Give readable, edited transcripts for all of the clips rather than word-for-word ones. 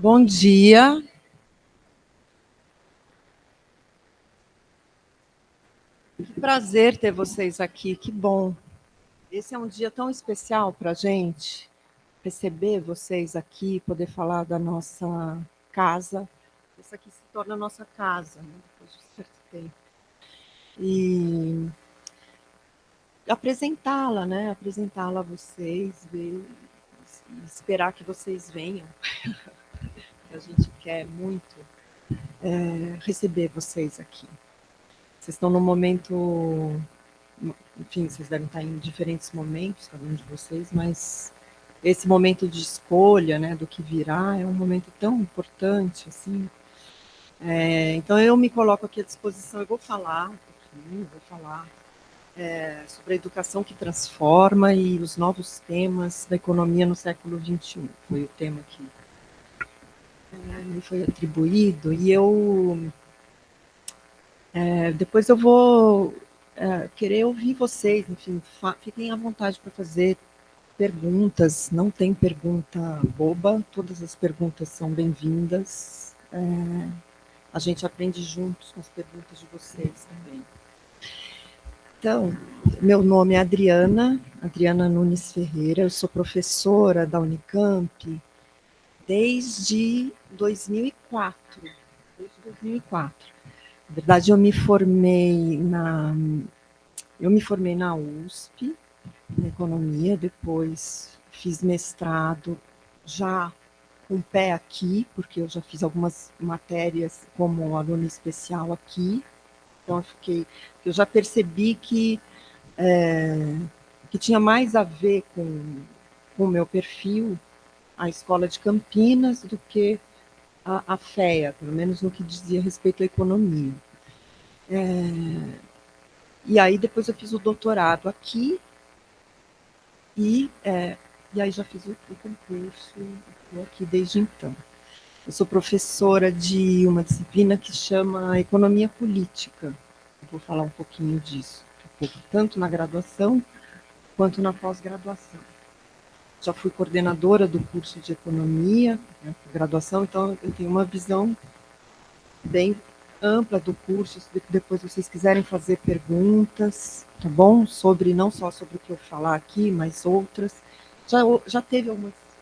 Bom dia. Que prazer ter vocês aqui, que bom. Esse é um dia tão especial para a gente, receber vocês aqui, poder falar da nossa casa. Essa aqui se torna a nossa casa, né, depois de certo tempo. E apresentá-la, né? Apresentá-la a vocês, ver, esperar que vocês venham. A gente quer muito receber vocês aqui. Vocês estão num momento, enfim, vocês devem estar em diferentes momentos, cada um de vocês, mas esse momento de escolha, né, do que virá, é um momento tão importante, assim. Então eu me coloco aqui à disposição, eu vou falar um pouquinho, vou falar sobre a educação que transforma e os novos temas da economia no século XXI. Foi o tema que me foi atribuído, e depois eu vou querer ouvir vocês, enfim, fiquem à vontade para fazer perguntas, não tem pergunta boba, todas as perguntas são bem-vindas. A gente aprende juntos com as perguntas de vocês também. Então, meu nome é Adriana Nunes Ferreira, eu sou professora da Unicamp desde 2004. Desde 2004. Na verdade, eu me formei na USP, em economia, depois fiz mestrado já com o pé aqui, porque eu já fiz algumas matérias como aluna especial aqui, então eu já percebi que tinha mais a ver com o meu perfil a escola de Campinas do que a FEA, pelo menos no que dizia respeito à economia. E aí depois eu fiz o doutorado aqui e, e aí já fiz o concurso, estou aqui desde então. Eu sou professora de uma disciplina que chama Economia Política. Eu vou falar um pouquinho disso, tanto na graduação quanto na pós-graduação. Já fui coordenadora do curso de Economia, né, graduação, então eu tenho uma visão bem ampla do curso. Se depois vocês quiserem fazer perguntas, tá bom? Não só sobre o que eu falar aqui, mas outras. Já teve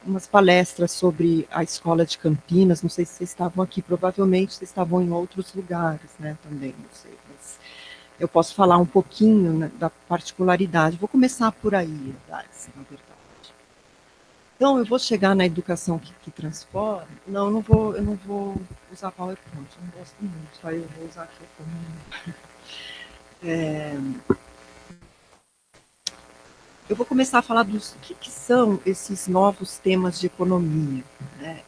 umas palestras sobre a escola de Campinas, não sei se vocês estavam aqui, provavelmente vocês estavam em outros lugares, né, também, não sei, mas eu posso falar um pouquinho, né, da particularidade. Vou começar por aí, na verdade. Então, eu vou chegar na educação que transforma. Não, eu não vou usar PowerPoint, eu não gosto muito, aí eu vou usar aqui como. Eu vou começar a falar dos que são esses novos temas de economia, né?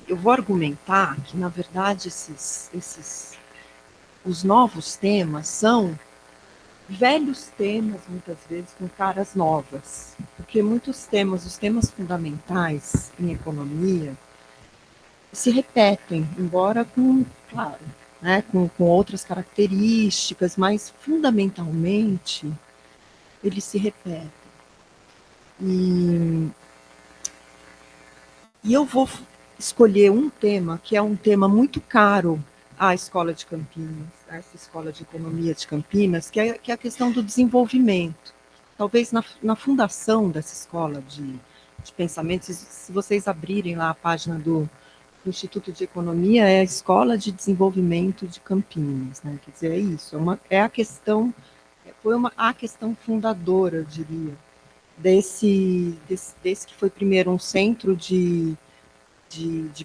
Eu vou argumentar que, na verdade, os novos temas são velhos temas, muitas vezes, com caras novas. Porque muitos temas, os temas fundamentais em economia, se repetem, embora claro, né, com outras características, mas fundamentalmente eles se repetem. E, e eu vou escolher um tema que é um tema muito caro à Escola de Campinas, a essa Escola de Economia de Campinas, que é a questão do desenvolvimento. Talvez na fundação dessa escola de pensamento, se vocês abrirem lá a página do Instituto de Economia, é a Escola de Desenvolvimento de Campinas, né? Quer dizer, é isso, é a questão, a questão fundadora, eu diria, desse que foi primeiro um centro de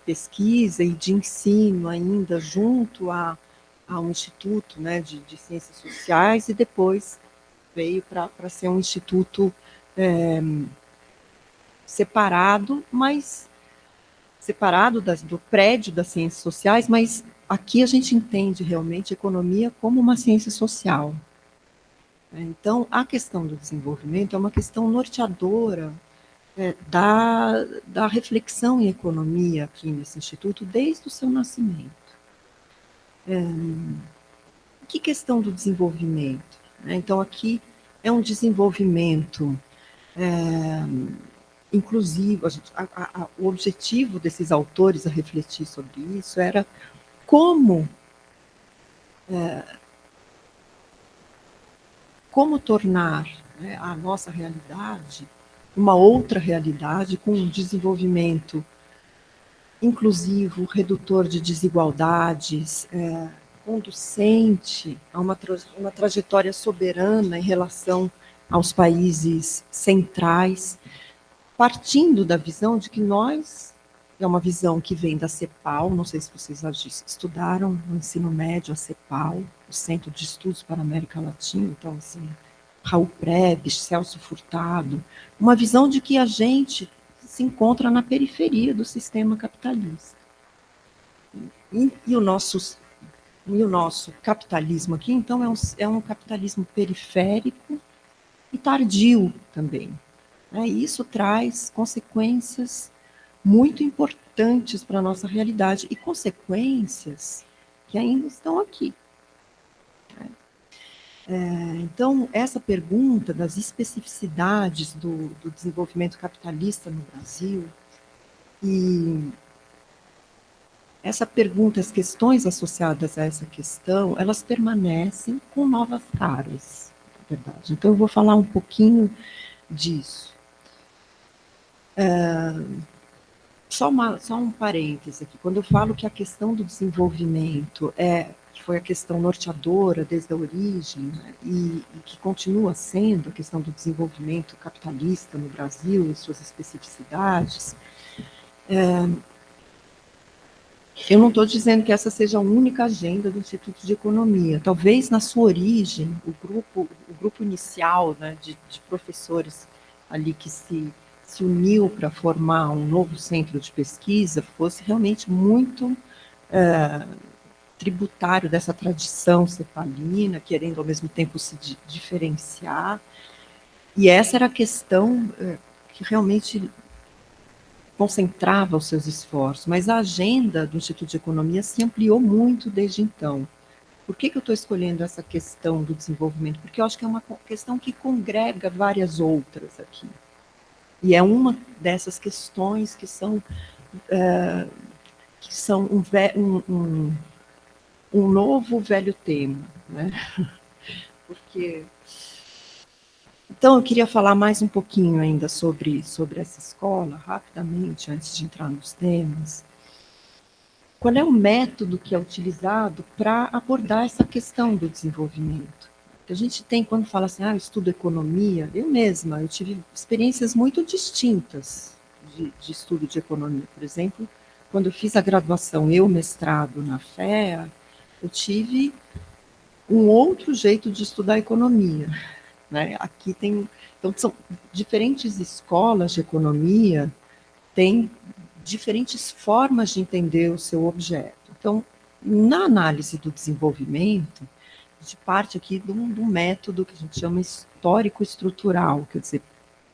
pesquisa e de ensino ainda junto a um instituto, né, de ciências sociais, e depois veio para ser um instituto separado, mas separado do prédio das ciências sociais, mas aqui a gente entende realmente a economia como uma ciência social. Então, a questão do desenvolvimento é uma questão norteadora da reflexão em economia aqui nesse instituto desde o seu nascimento. Que questão do desenvolvimento? Então, aqui é um desenvolvimento inclusivo. O objetivo desses autores a refletir sobre isso era como, como tornar, né, a nossa realidade uma outra realidade com um desenvolvimento inclusivo, redutor de desigualdades, conducente a uma trajetória soberana em relação aos países centrais, partindo da visão de que nós, é uma visão que vem da CEPAL, não sei se vocês estudaram no ensino médio a CEPAL, o Centro de Estudos para a América Latina, então, assim, Raul Preves, Celso Furtado, uma visão de que a gente se encontra na periferia do sistema capitalista. E o nosso capitalismo aqui, então, é um capitalismo periférico e tardio também. Né? E isso traz consequências muito importantes para a nossa realidade, e consequências que ainda estão aqui. Então, essa pergunta das especificidades do desenvolvimento capitalista no Brasil, e essa pergunta, as questões associadas a essa questão, elas permanecem com novas caras, na verdade. Então, eu vou falar um pouquinho disso. Só um parêntese aqui. Quando eu falo que a questão do desenvolvimento foi a questão norteadora desde a origem, né, e que continua sendo a questão do desenvolvimento capitalista no Brasil e suas especificidades, eu não estou dizendo que essa seja a única agenda do Instituto de Economia. Talvez na sua origem, o grupo inicial, né, de professores ali que se uniu para formar um novo centro de pesquisa fosse realmente muito tributário dessa tradição cepalina, querendo ao mesmo tempo se diferenciar. E essa era a questão que realmente concentrava os seus esforços, mas a agenda do Instituto de Economia se ampliou muito desde então. Por que eu estou escolhendo essa questão do desenvolvimento? Porque eu acho que é uma questão que congrega várias outras aqui. E é uma dessas questões que são um novo velho tema, né? Porque então, eu queria falar mais um pouquinho ainda sobre essa escola, rapidamente, antes de entrar nos temas. Qual é o método que é utilizado para abordar essa questão do desenvolvimento? A gente tem, quando fala assim, eu estudo economia, eu tive experiências muito distintas de estudo de economia. Por exemplo, quando eu fiz a graduação, o mestrado na FEA, eu tive um outro jeito de estudar economia. Né? Aqui tem, então são diferentes escolas de economia, têm diferentes formas de entender o seu objeto. Então, na análise do desenvolvimento, a gente parte aqui de um método que a gente chama histórico-estrutural, quer dizer,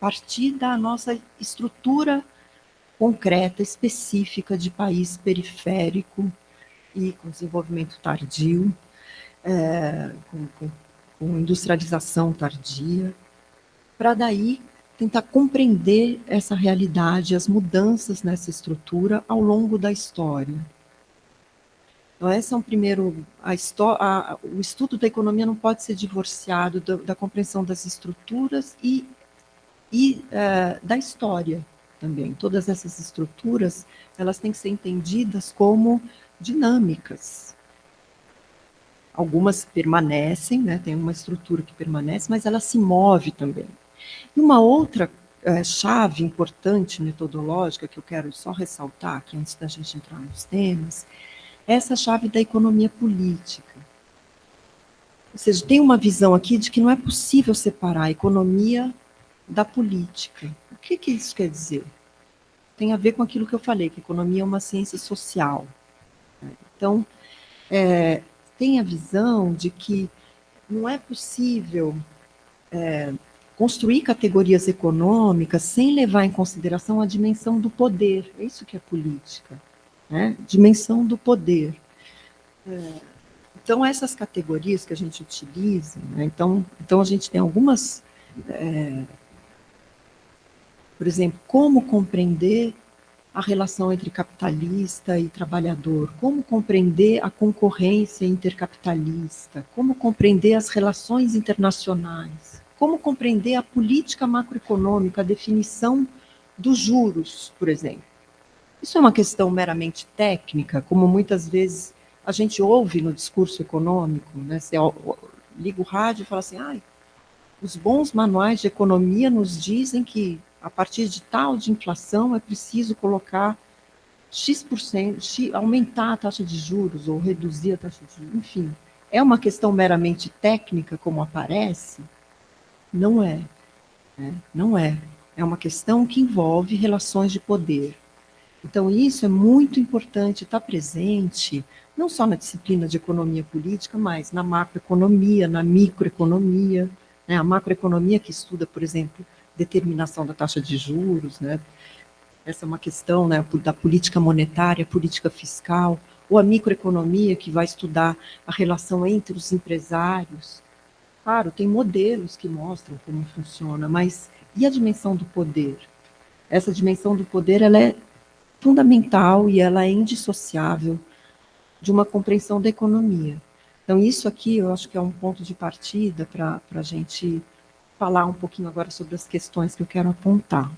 partir da nossa estrutura concreta, específica de país periférico e com desenvolvimento tardio, com industrialização tardia, para daí tentar compreender essa realidade, as mudanças nessa estrutura ao longo da história. Então, esse é um primeiro. O estudo da economia não pode ser divorciado da compreensão das estruturas e da história também. Todas essas estruturas, elas têm que ser entendidas como dinâmicas. Algumas permanecem, né, tem uma estrutura que permanece, mas ela se move também. E uma outra chave importante metodológica que eu quero só ressaltar aqui antes da gente entrar nos temas, é essa chave da economia política. Ou seja, tem uma visão aqui de que não é possível separar a economia da política. O que isso quer dizer? Tem a ver com aquilo que eu falei, que a economia é uma ciência social. Então, tem a visão de que não é possível construir categorias econômicas sem levar em consideração a dimensão do poder. É isso que é política, né? Dimensão do poder. Então, essas categorias que a gente utiliza, né? Então a gente tem algumas, Por exemplo, como compreender a relação entre capitalista e trabalhador, como compreender a concorrência intercapitalista, como compreender as relações internacionais, como compreender a política macroeconômica, a definição dos juros, por exemplo. Isso é uma questão meramente técnica, como muitas vezes a gente ouve no discurso econômico, né? Você liga o rádio e fala assim, os bons manuais de economia nos dizem que a partir de tal de inflação é preciso colocar X%, aumentar a taxa de juros ou reduzir a taxa de juros, enfim. É uma questão meramente técnica, como aparece? Não é. Não é. É uma questão que envolve relações de poder. Então, isso é muito importante estar presente, não só na disciplina de economia política, mas na macroeconomia, na microeconomia, né? A macroeconomia que estuda, por exemplo, determinação da taxa de juros, né? Essa é uma questão, né, da política monetária, política fiscal, ou a microeconomia que vai estudar a relação entre os empresários. Claro, tem modelos que mostram como funciona, mas e a dimensão do poder? Essa dimensão do poder, ela é fundamental e ela é indissociável de uma compreensão da economia. Então, isso aqui eu acho que é um ponto de partida para a gente falar um pouquinho agora sobre as questões que eu quero apontar.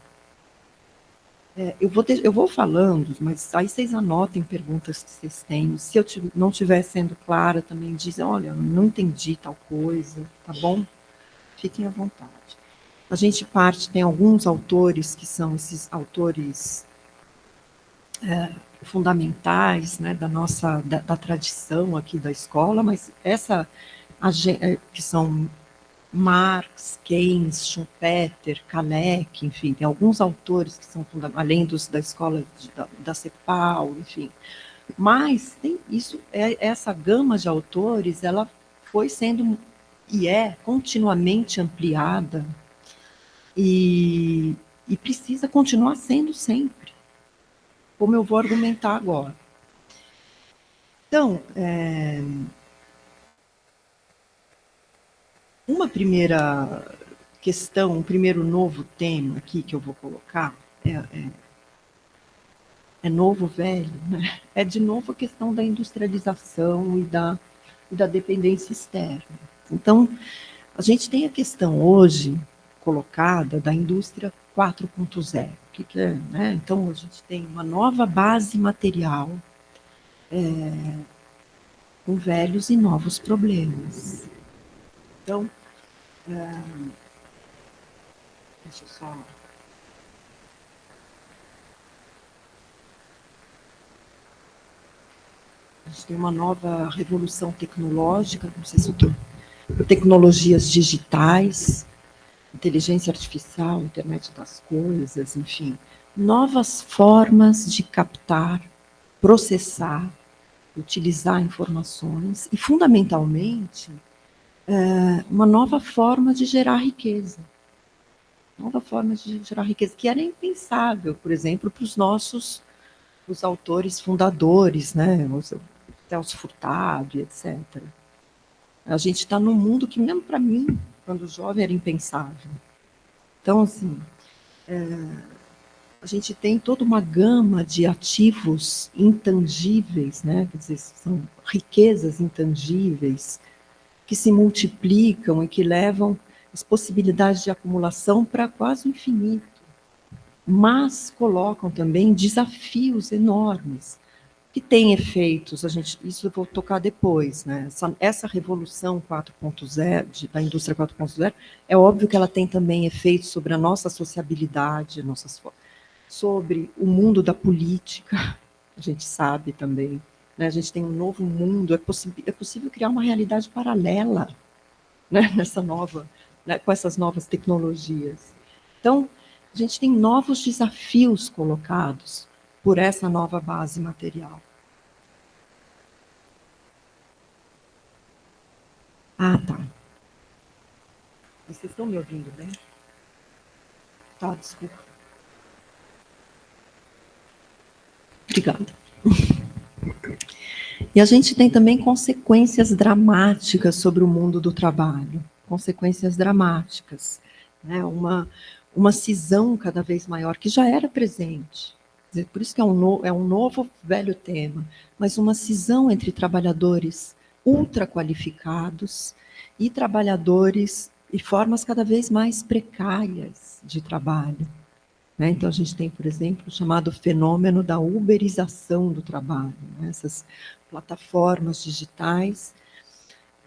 Eu vou falando, mas aí vocês anotem perguntas que vocês têm. Se eu não estiver sendo clara, também dizem, olha, não entendi tal coisa, tá bom? Fiquem à vontade. A gente tem alguns autores que são esses autores fundamentais, né, da tradição aqui da escola, mas que são Marx, Keynes, Schumpeter, Kaleck, enfim, tem alguns autores que são além da escola da CEPAL, enfim. Mas essa gama de autores, ela foi sendo e é continuamente ampliada e precisa continuar sendo sempre, como eu vou argumentar agora. Então, uma primeira questão, um primeiro novo tema aqui que eu vou colocar é novo, velho, né? É de novo a questão da industrialização e da dependência externa. Então, a gente tem a questão hoje colocada da indústria 4.0. O que é, né? Então, a gente tem uma nova base material com velhos e novos problemas. Então, deixa eu só... A gente tem uma nova revolução tecnológica, não sei se eu estou... Tecnologias digitais, inteligência artificial, internet das coisas, enfim. Novas formas de captar, processar, utilizar informações e, fundamentalmente, uma nova forma de gerar riqueza. Nova forma de gerar riqueza, que era impensável, por exemplo, para os autores fundadores, né, os Celso Furtado, etc. A gente está num mundo que, mesmo para mim, quando jovem, era impensável. Então, assim, a gente tem toda uma gama de ativos intangíveis, né, quer dizer, são riquezas intangíveis, que se multiplicam e que levam as possibilidades de acumulação para quase o infinito, mas colocam também desafios enormes, que têm efeitos, isso eu vou tocar depois, né? Essa revolução 4.0, da indústria 4.0, é óbvio que ela tem também efeitos sobre a nossa sociabilidade, sobre o mundo da política, a gente sabe também, né? A gente tem um novo mundo, é possível criar uma realidade paralela, né? Com essas novas tecnologias. Então, a gente tem novos desafios colocados por essa nova base material. Ah, tá. Vocês estão me ouvindo bem? Tá, desculpa. Obrigada. E a gente tem também consequências dramáticas sobre o mundo do trabalho. Consequências dramáticas. Né? uma cisão cada vez maior, que já era presente. Quer dizer, por isso que é um novo velho tema, mas uma cisão entre trabalhadores ultra qualificados e trabalhadores e formas cada vez mais precárias de trabalho. Né? Então, a gente tem, por exemplo, o chamado fenômeno da uberização do trabalho, né? Essas plataformas digitais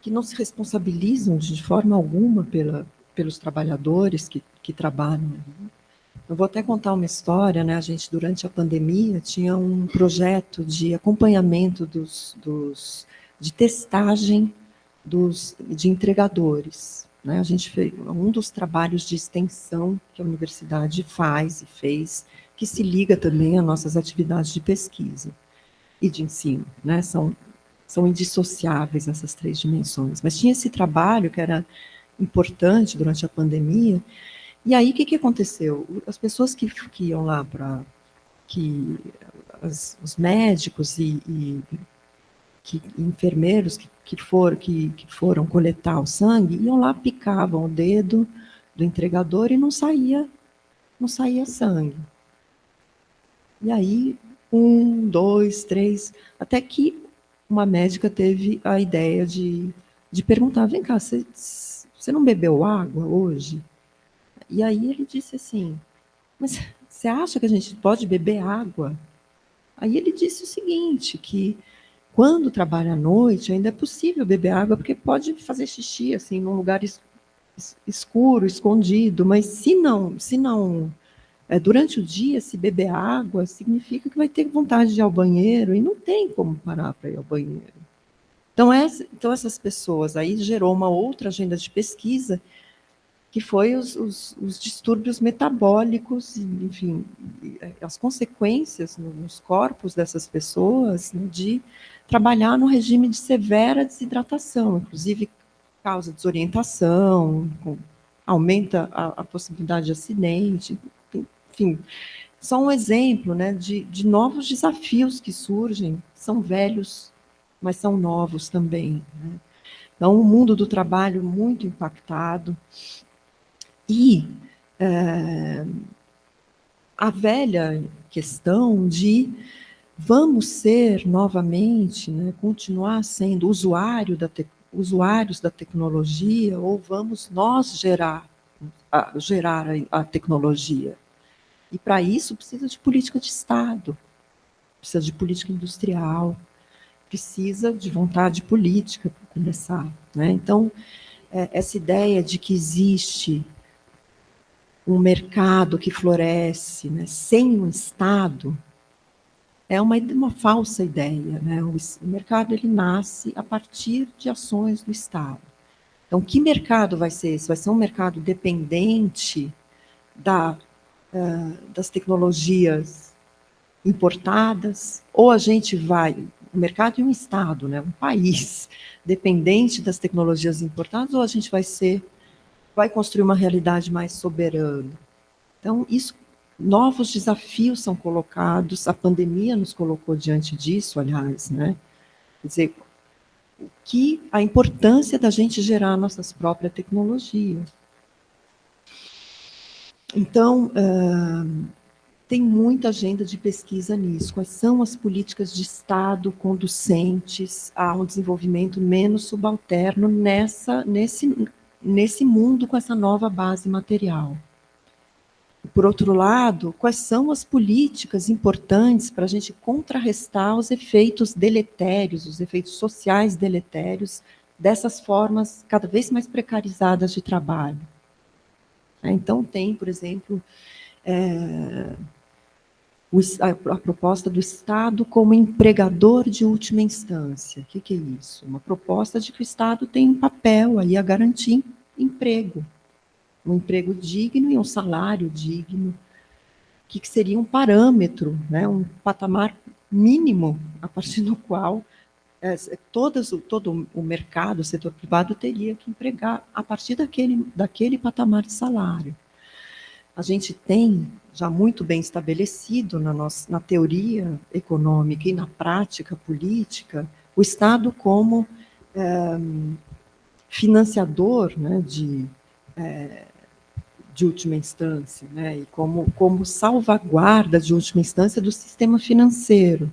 que não se responsabilizam de forma alguma pelos trabalhadores que trabalham. Eu vou até contar uma história, né? A gente, durante a pandemia, tinha um projeto de acompanhamento de testagem de entregadores. Né? A gente fez um dos trabalhos de extensão que a universidade faz e fez, que se liga também às nossas atividades de pesquisa e de ensino. Né? São indissociáveis essas três dimensões. Mas tinha esse trabalho que era importante durante a pandemia. E aí, o que aconteceu? As pessoas que iam lá para... os médicos e enfermeiros que foram coletar o sangue, iam lá, picavam o dedo do entregador e não saía sangue. E aí, 1, 2, 3, até que uma médica teve a ideia de perguntar: vem cá, você não bebeu água hoje? E aí ele disse assim: mas você acha que a gente pode beber água? Aí ele disse o seguinte, que quando trabalha à noite, ainda é possível beber água, porque pode fazer xixi assim, num lugar escuro, escondido, mas se não durante o dia, se beber água, significa que vai ter vontade de ir ao banheiro, e não tem como parar para ir ao banheiro. Então, essas pessoas aí gerou uma outra agenda de pesquisa, que foi os distúrbios metabólicos, enfim, as consequências nos corpos dessas pessoas, né, de trabalhar no regime de severa desidratação, inclusive causa desorientação, aumenta a possibilidade de acidente, enfim, só um exemplo, né, de novos desafios que surgem, são velhos, mas são novos também. Né? Então, o mundo do trabalho muito impactado, e a velha questão de vamos ser novamente, né, continuar sendo usuários da tecnologia, ou vamos nós gerar a tecnologia. E para isso precisa de política de Estado, precisa de política industrial, precisa de vontade política para começar. Né? Então, essa ideia de que existe um mercado que floresce, né, sem um Estado, é uma falsa ideia. Né? O mercado ele nasce a partir de ações do Estado. Então, que mercado vai ser esse? Vai ser um mercado dependente das tecnologias importadas, ou a gente vai, o mercado é um Estado, né, um país dependente das tecnologias importadas, ou a gente vai construir uma realidade mais soberana. Então, novos desafios são colocados, a pandemia nos colocou diante disso, aliás, né? Quer dizer, a importância da gente gerar nossas próprias tecnologias. Então, tem muita agenda de pesquisa nisso. Quais são as políticas de Estado conducentes a um desenvolvimento menos subalterno nesse mundo com essa nova base material? Por outro lado, quais são as políticas importantes para a gente contrarrestar os efeitos deletérios, os efeitos sociais deletérios dessas formas cada vez mais precarizadas de trabalho? Então, tem, por exemplo, a proposta do Estado como empregador de última instância. O que é isso? Uma proposta de que o Estado tem um papel aí a garantir emprego. Um emprego digno e um salário digno, que seria um parâmetro, né, um patamar mínimo a partir do qual todo o mercado, o setor privado, teria que empregar a partir daquele patamar de salário. A gente tem já muito bem estabelecido na teoria econômica e na prática política o Estado como financiador, né, de última instância, né? E como salvaguarda de última instância do sistema financeiro,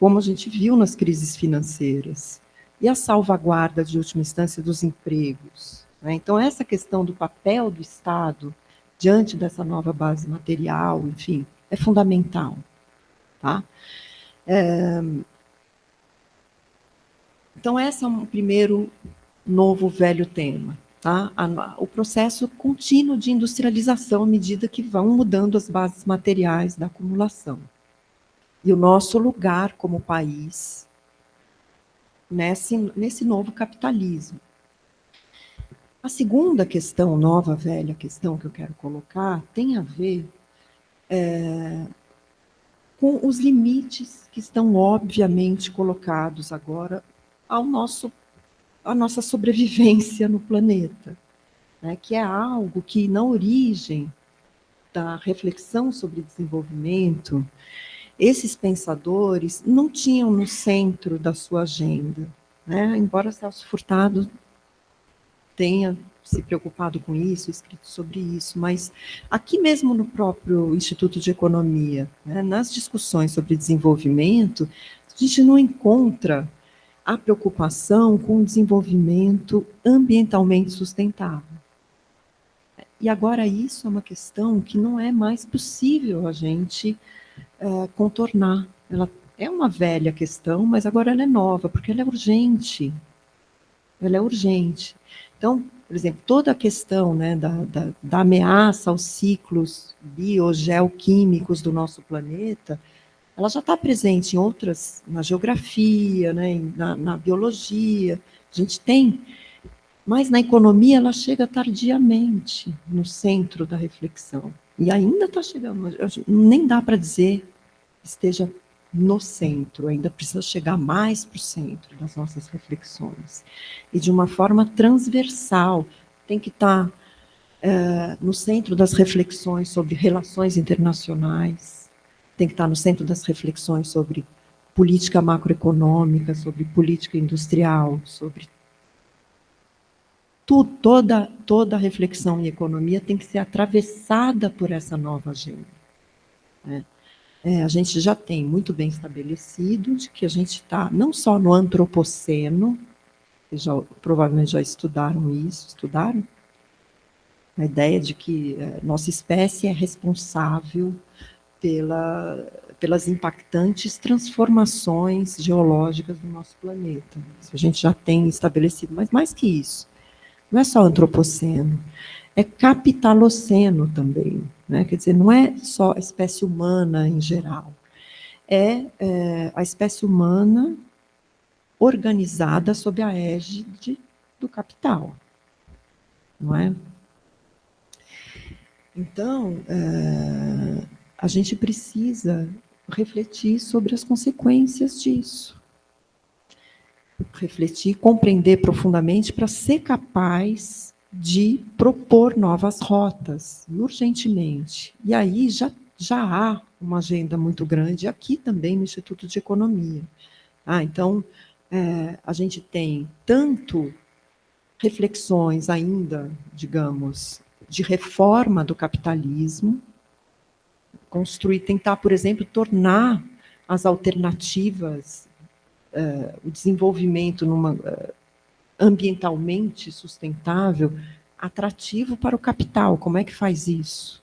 como a gente viu nas crises financeiras, e a salvaguarda de última instância dos empregos, né? Então, essa questão do papel do Estado diante dessa nova base material, enfim, é fundamental. Tá? Então, esse é um primeiro novo velho tema. Tá? O processo contínuo de industrialização à medida que vão mudando as bases materiais da acumulação. E o nosso lugar como país nesse novo capitalismo. A segunda questão, nova, velha questão que eu quero colocar, tem a ver com os limites que estão obviamente colocados agora à nossa sobrevivência no planeta, né? Que é algo que, na origem da reflexão sobre desenvolvimento, esses pensadores não tinham no centro da sua agenda, né? Embora Celso Furtado tenha se preocupado com isso, escrito sobre isso, mas aqui mesmo no próprio Instituto de Economia, né, nas discussões sobre desenvolvimento, a gente não encontra a preocupação com o desenvolvimento ambientalmente sustentável. E agora isso é uma questão que não é mais possível a gente contornar. Ela é uma velha questão, mas agora ela é nova, porque ela é urgente. Ela é urgente. Então, por exemplo, toda a questão, né, da ameaça aos ciclos biogeoquímicos do nosso planeta, ela já está presente em outras, na geografia, né, na biologia, a gente tem, mas na economia ela chega tardiamente no centro da reflexão. E ainda está chegando, nem dá para dizer que esteja no centro, ainda precisa chegar mais para o centro das nossas reflexões. E de uma forma transversal, tem que estar no centro das reflexões sobre relações internacionais, tem que estar no centro das reflexões sobre política macroeconômica, sobre política industrial, sobre tudo, toda a reflexão em economia tem que ser atravessada por essa nova agenda, né? A gente já tem muito bem estabelecido de que a gente está não só no antropoceno, vocês provavelmente já estudaram isso, estudaram? A ideia de que nossa espécie é responsável pelas impactantes transformações geológicas do nosso planeta. Isso a gente já tem estabelecido, mas mais que isso, não é só antropoceno, é capitaloceno também, né? Quer dizer, não é só a espécie humana em geral, é a espécie humana organizada sob a égide do capital, não é? Então, a gente precisa refletir sobre as consequências disso. Refletir, compreender profundamente para ser capaz de propor novas rotas, urgentemente. E aí já há uma agenda muito grande aqui também no Instituto de Economia. Então, a gente tem tanto reflexões ainda, digamos, de reforma do capitalismo, tentar, por exemplo, tornar as alternativas, o desenvolvimento ambientalmente sustentável, atrativo para o capital. Como é que faz isso?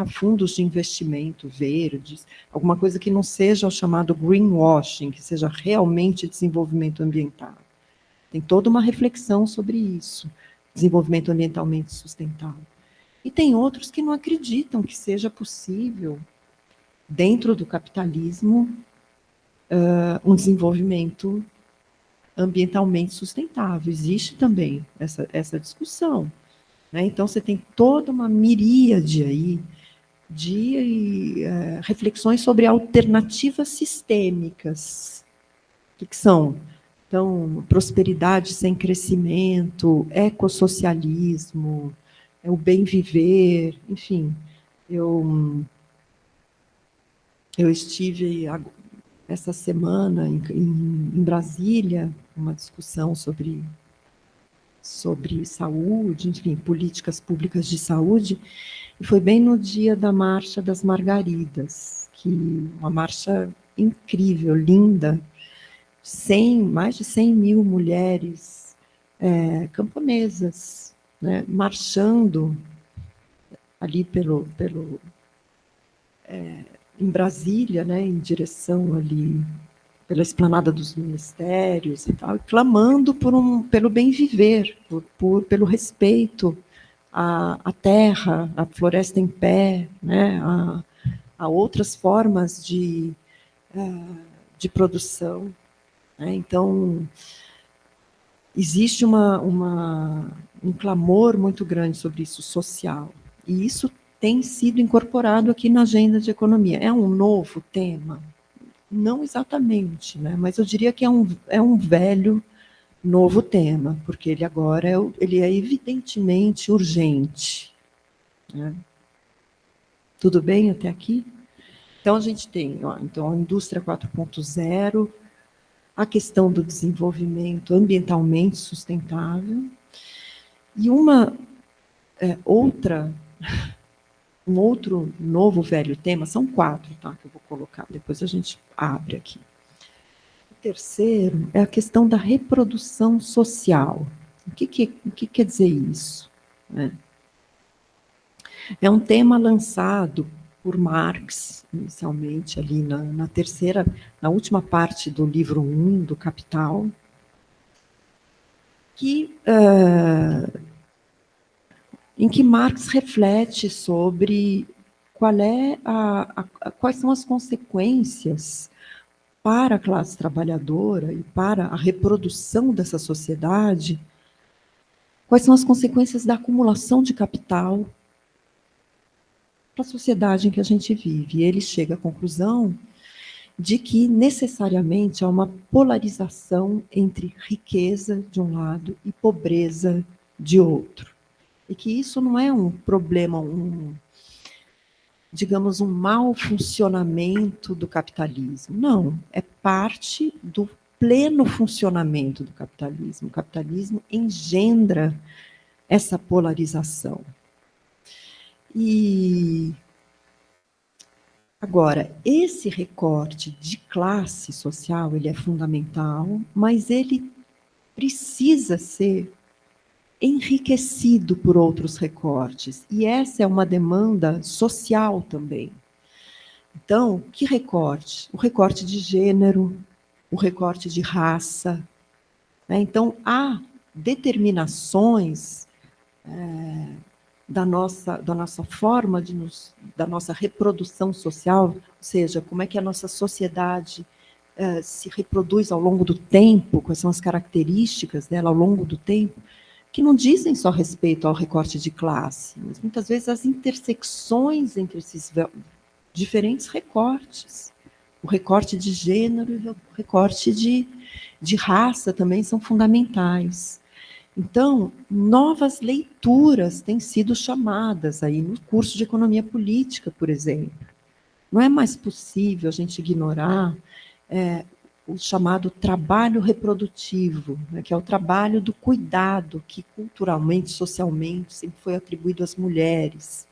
Fundos de investimento verdes, alguma coisa que não seja o chamado greenwashing, que seja realmente desenvolvimento ambiental. Tem toda uma reflexão sobre isso, desenvolvimento ambientalmente sustentável. E tem outros que não acreditam que seja possível, dentro do capitalismo, um desenvolvimento ambientalmente sustentável. Existe também essa discussão, né? Então, você tem toda uma miríade aí de reflexões sobre alternativas sistêmicas. O que são? Então, prosperidade sem crescimento, ecossocialismo, o bem viver, enfim. Eu estive essa semana em Brasília, uma discussão sobre saúde, enfim, políticas públicas de saúde, E foi bem no dia da Marcha das Margaridas, que uma marcha incrível, linda, mais de 100 mil mulheres camponesas, né, marchando ali em Brasília, né, em direção ali pela esplanada dos ministérios e tal, e clamando pelo bem viver, pelo respeito à terra, à floresta em pé, né, a outras formas de produção. Né? Então, existe um clamor muito grande sobre isso, social. E isso tem sido incorporado aqui na agenda de economia. É um novo tema? Não exatamente, né? Mas eu diria que é um velho novo tema, porque ele agora ele é evidentemente urgente. Né? Tudo bem até aqui? Então, a gente tem então, a indústria 4.0, a questão do desenvolvimento ambientalmente sustentável, e um outro novo velho tema, são 4, tá, que eu vou colocar, depois a gente abre aqui. O terceiro é a questão da reprodução social. O que quer dizer isso? É um tema lançado por Marx, inicialmente, ali na última parte do livro 1 do Capital, em que Marx reflete sobre quais são as consequências para a classe trabalhadora e para a reprodução dessa sociedade, quais são as consequências da acumulação de capital para a sociedade em que a gente vive. E ele chega à conclusão de que, necessariamente, há uma polarização entre riqueza, de um lado, e pobreza, de outro. E que isso não é um problema, digamos, um mau funcionamento do capitalismo. Não, é parte do pleno funcionamento do capitalismo. O capitalismo engendra essa polarização. E agora, esse recorte de classe social, ele é fundamental, mas ele precisa ser enriquecido por outros recortes. E essa é uma demanda social também. Então, que recorte? O recorte de gênero, o recorte de raça. Né? Então, há determinações da nossa forma da nossa reprodução social, ou seja, como é que a nossa sociedade se reproduz ao longo do tempo, quais são as características dela ao longo do tempo, que não dizem só respeito ao recorte de classe, mas muitas vezes as intersecções entre esses diferentes recortes. O recorte de gênero e o recorte de raça também são fundamentais. Então, novas leituras têm sido chamadas aí no curso de economia política, por exemplo. Não é mais possível a gente ignorar o chamado trabalho reprodutivo, né, que é o trabalho do cuidado que culturalmente, socialmente, sempre foi atribuído às mulheres.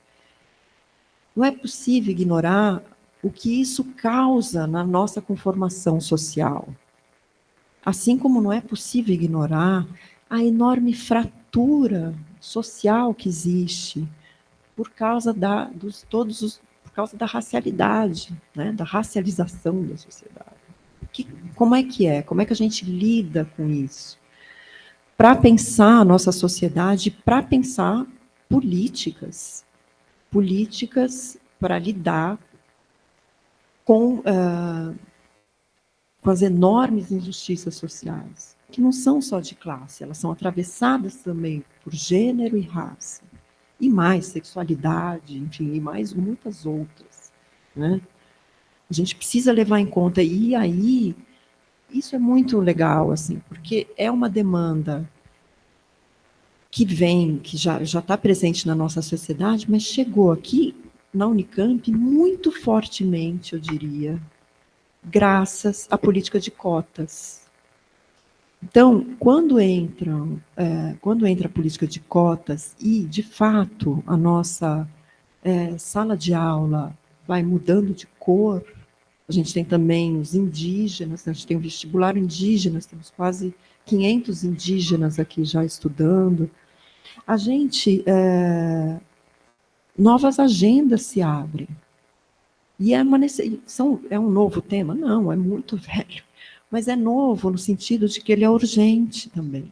Não é possível ignorar o que isso causa na nossa conformação social. Assim como não é possível ignorar a enorme fratura social que existe por causa por causa da racialidade, né, da racialização da sociedade. Como é que é? Como é que a gente lida com isso? Para pensar a nossa sociedade, para pensar políticas para lidar com as enormes injustiças sociais, que não são só de classe, elas são atravessadas também por gênero e raça, e mais sexualidade, enfim, e mais muitas outras. Né? A gente precisa levar em conta, e aí, isso é muito legal, assim, porque é uma demanda que já está presente na nossa sociedade, mas chegou aqui, na Unicamp, muito fortemente, eu diria, graças à política de cotas. Então, quando entra a política de cotas e, de fato, a nossa sala de aula vai mudando de cor. A gente tem também os indígenas, a gente tem o vestibular indígenas, temos quase 500 indígenas aqui já estudando. A gente, novas agendas se abrem. E é um novo tema? Não, é muito velho. Mas é novo no sentido de que ele é urgente também.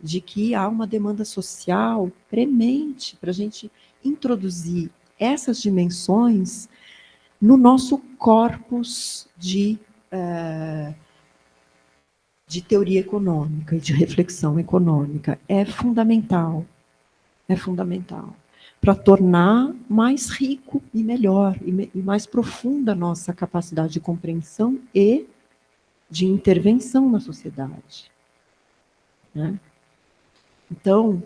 De que há uma demanda social premente para a gente introduzir essas dimensões no nosso corpus de teoria econômica e de reflexão econômica. É fundamental para tornar mais rico e melhor e mais profunda a nossa capacidade de compreensão e de intervenção na sociedade. Né? Então,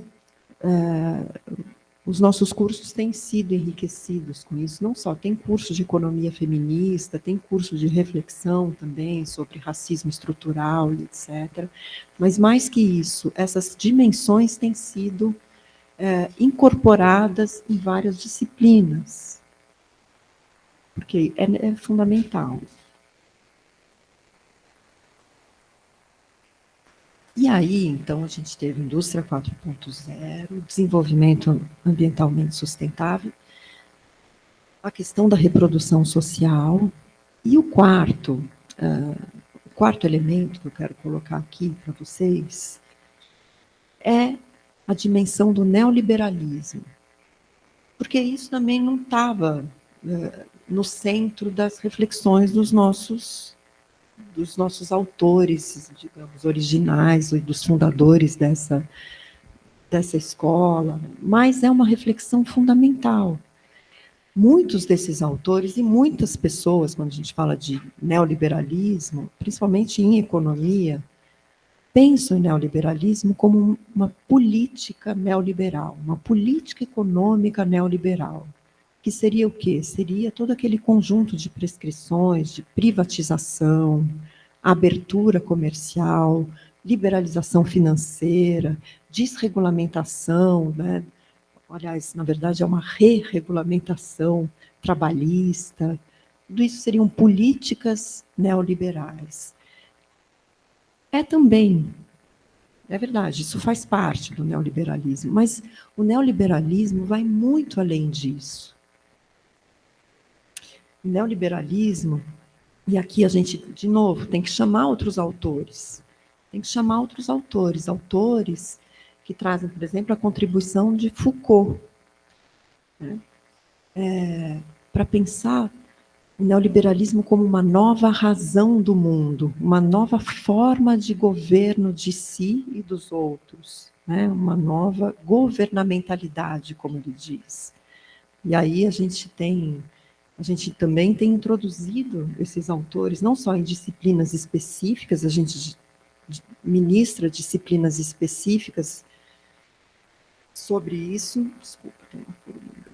os nossos cursos têm sido enriquecidos com isso. Não só tem curso de economia feminista, tem curso de reflexão também sobre racismo estrutural, etc. Mas, mais que isso, essas dimensões têm sido incorporadas em várias disciplinas, porque é fundamental. E aí, então, a gente teve indústria 4.0, desenvolvimento ambientalmente sustentável, a questão da reprodução social, e o quarto elemento que eu quero colocar aqui para vocês é a dimensão do neoliberalismo. Porque isso também não estava no centro das reflexões dos nossos autores, digamos, originais, dos fundadores dessa escola, mas é uma reflexão fundamental. Muitos desses autores e muitas pessoas, quando a gente fala de neoliberalismo, principalmente em economia, pensam em neoliberalismo como uma política neoliberal, uma política econômica neoliberal, que seria o quê? Seria todo aquele conjunto de prescrições, de privatização, abertura comercial, liberalização financeira, desregulamentação, né? Aliás, na verdade, é uma re-regulamentação trabalhista. Tudo isso seriam políticas neoliberais. É verdade, isso faz parte do neoliberalismo, mas o neoliberalismo vai muito além disso. O neoliberalismo, e aqui a gente, de novo, tem que chamar outros autores. Tem que chamar outros autores que trazem, por exemplo, a contribuição de Foucault, né? Para pensar o neoliberalismo como uma nova razão do mundo, uma nova forma de governo de si e dos outros, né? Uma nova governamentalidade, como ele diz. E aí a gente também tem introduzido esses autores, não só em disciplinas específicas, a gente ministra disciplinas específicas sobre isso. Desculpa, tem uma formiga.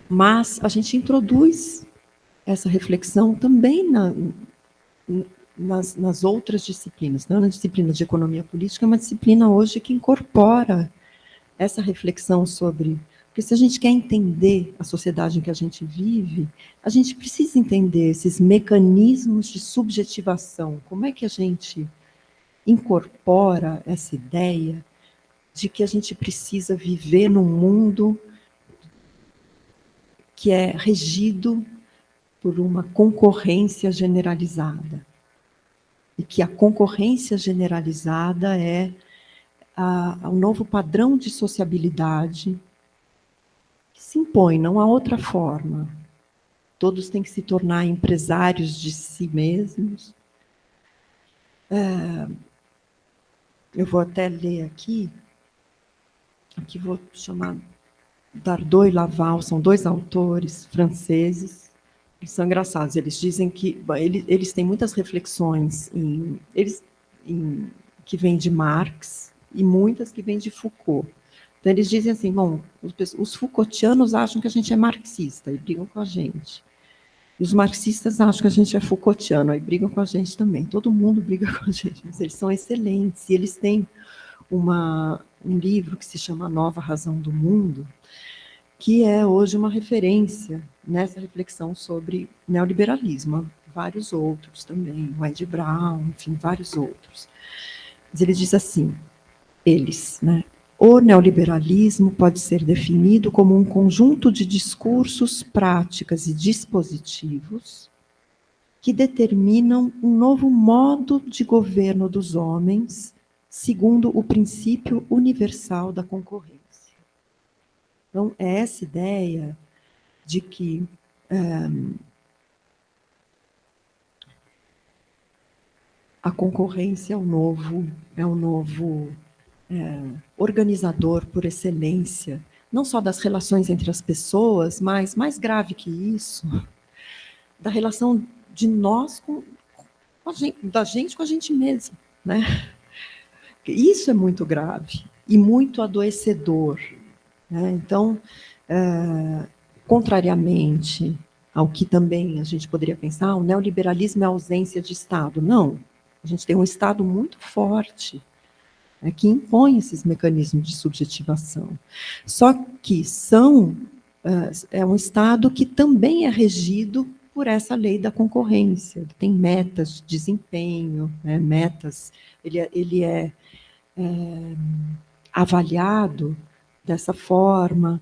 Mas a gente introduz essa reflexão também nas outras disciplinas. Não? Na disciplina de economia política, é uma disciplina hoje que incorpora essa reflexão sobre... Porque se a gente quer entender a sociedade em que a gente vive, a gente precisa entender esses mecanismos de subjetivação. Como é que a gente incorpora essa ideia de que a gente precisa viver num mundo que é regido por uma concorrência generalizada. E que a concorrência generalizada é o novo padrão de sociabilidade que se impõe, não há outra forma. Todos têm que se tornar empresários de si mesmos. Eu vou até ler aqui vou chamar Dardot e Laval, são dois autores franceses, eles são engraçados, eles dizem que... Eles têm muitas reflexões que vêm de Marx e muitas que vêm de Foucault. Então, eles dizem assim, bom, os Foucaultianos acham que a gente é marxista e brigam com a gente. E os marxistas acham que a gente é Foucaultiano e brigam com a gente também. Todo mundo briga com a gente, mas eles são excelentes e eles têm um livro que se chama A Nova Razão do Mundo, que é hoje uma referência nessa reflexão sobre neoliberalismo, vários outros também, o Ed Brown, enfim, vários outros. Mas ele diz assim, né? O neoliberalismo pode ser definido como um conjunto de discursos, práticas e dispositivos que determinam um novo modo de governo dos homens, segundo o princípio universal da concorrência. Então, é essa ideia de que a concorrência é o novo organizador por excelência, não só das relações entre as pessoas, mas, mais grave que isso, da relação de nós com a gente, da gente com a gente mesmo, né? Isso é muito grave e muito adoecedor, né? Então, contrariamente ao que também a gente poderia pensar, o neoliberalismo é a ausência de Estado. Não, a gente tem um Estado muito forte, né, que impõe esses mecanismos de subjetivação. Só que é um Estado que também é regido por essa lei da concorrência, tem metas de desempenho, né, metas, ele é avaliado dessa forma,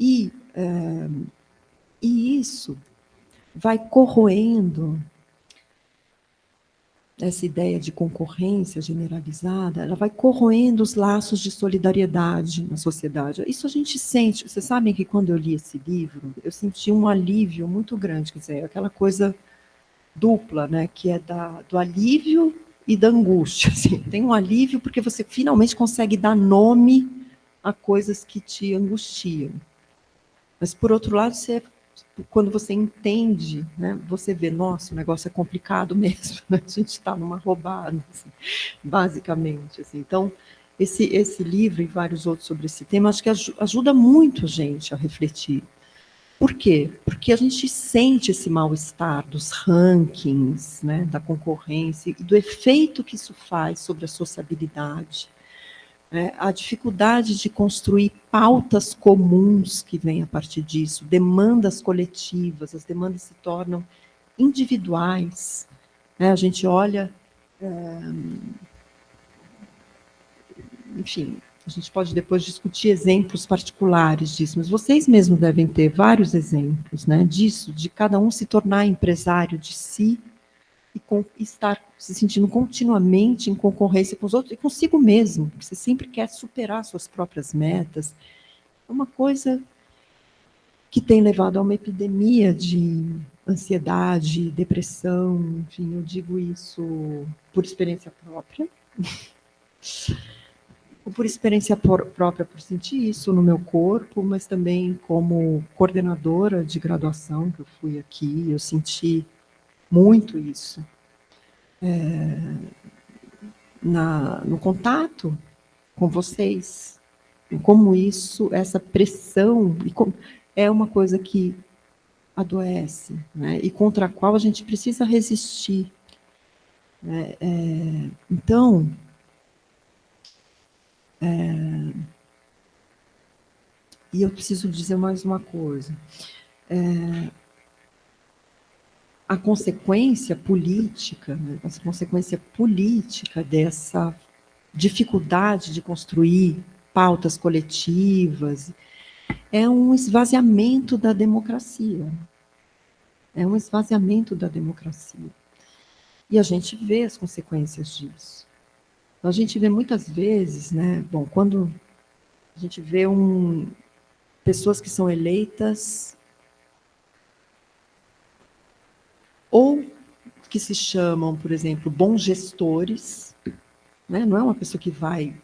e isso vai corroendo essa ideia de concorrência generalizada, ela vai corroendo os laços de solidariedade na sociedade. Isso a gente sente. Vocês sabem que quando eu li esse livro, eu senti um alívio muito grande, quer dizer, aquela coisa dupla, né, que é do alívio e da angústia. Assim. Tem um alívio porque você finalmente consegue dar nome a coisas que te angustiam. Mas, por outro lado, quando você entende, né, você vê, nossa, o negócio é complicado mesmo, né? A gente está numa roubada, assim, basicamente. Assim. Então, esse livro e vários outros sobre esse tema, acho que ajuda muito a gente a refletir. Por quê? Porque a gente sente esse mal-estar dos rankings, né, da concorrência e do efeito que isso faz sobre a sociabilidade. A dificuldade de construir pautas comuns que vêm a partir disso, demandas coletivas, as demandas se tornam individuais. A gente olha, enfim, a gente pode depois discutir exemplos particulares disso, mas vocês mesmos devem ter vários exemplos, né, disso, de cada um se tornar empresário de si e estar se sentindo continuamente em concorrência com os outros e consigo mesmo, porque você sempre quer superar suas próprias metas. É uma coisa que tem levado a uma epidemia de ansiedade, depressão, enfim, eu digo isso por experiência própria, ou por experiência própria, por sentir isso no meu corpo, mas também como coordenadora de graduação que eu fui aqui, eu senti muito isso. No contato com vocês, como isso, essa pressão, é uma coisa que adoece, né, e contra a qual a gente precisa resistir. Então, e eu preciso dizer mais uma coisa. A consequência política, né, a consequência política dessa dificuldade de construir pautas coletivas é um esvaziamento da democracia. É um esvaziamento da democracia. E a gente vê as consequências disso. A gente vê muitas vezes, né, bom, quando a gente vê pessoas que são eleitas ou que se chamam, por exemplo, bons gestores, né? Não é uma pessoa que vai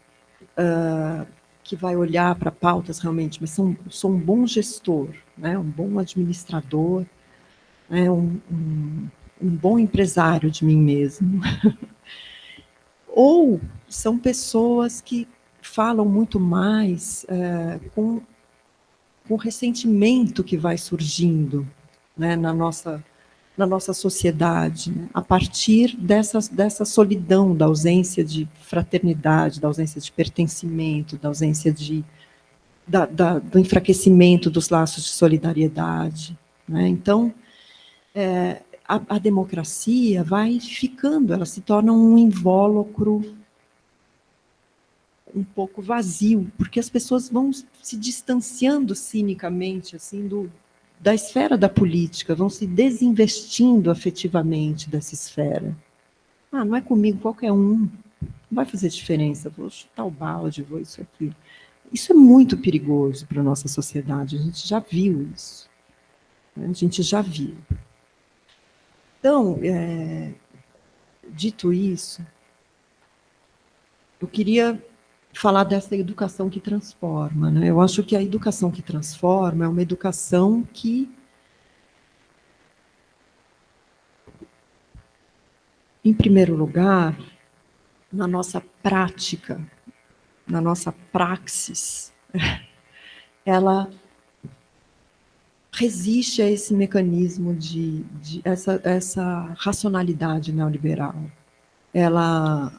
olhar para pautas realmente, mas sou um bom gestor, né? Um bom administrador, né? Um bom empresário de mim mesmo. Ou são pessoas que falam muito mais com o ressentimento que vai surgindo, né, na nossa na nossa sociedade, né, a partir dessa solidão, da ausência de fraternidade, da ausência de pertencimento, da ausência do enfraquecimento dos laços de solidariedade. Né? Então, a democracia vai ficando, ela se torna um invólucro um pouco vazio, porque as pessoas vão se distanciando cinicamente assim da esfera da política, vão se desinvestindo afetivamente dessa esfera. Ah, não é comigo, qualquer um, não vai fazer diferença, vou chutar o balde, vou isso aqui. Isso é muito perigoso para a nossa sociedade, a gente já viu isso. Né? A gente já viu. Então, dito isso, eu queria falar dessa educação que transforma. Né? Eu acho que a educação que transforma é uma educação que, em primeiro lugar, na nossa prática, na nossa praxis, ela resiste a esse mecanismo de essa racionalidade neoliberal. Ela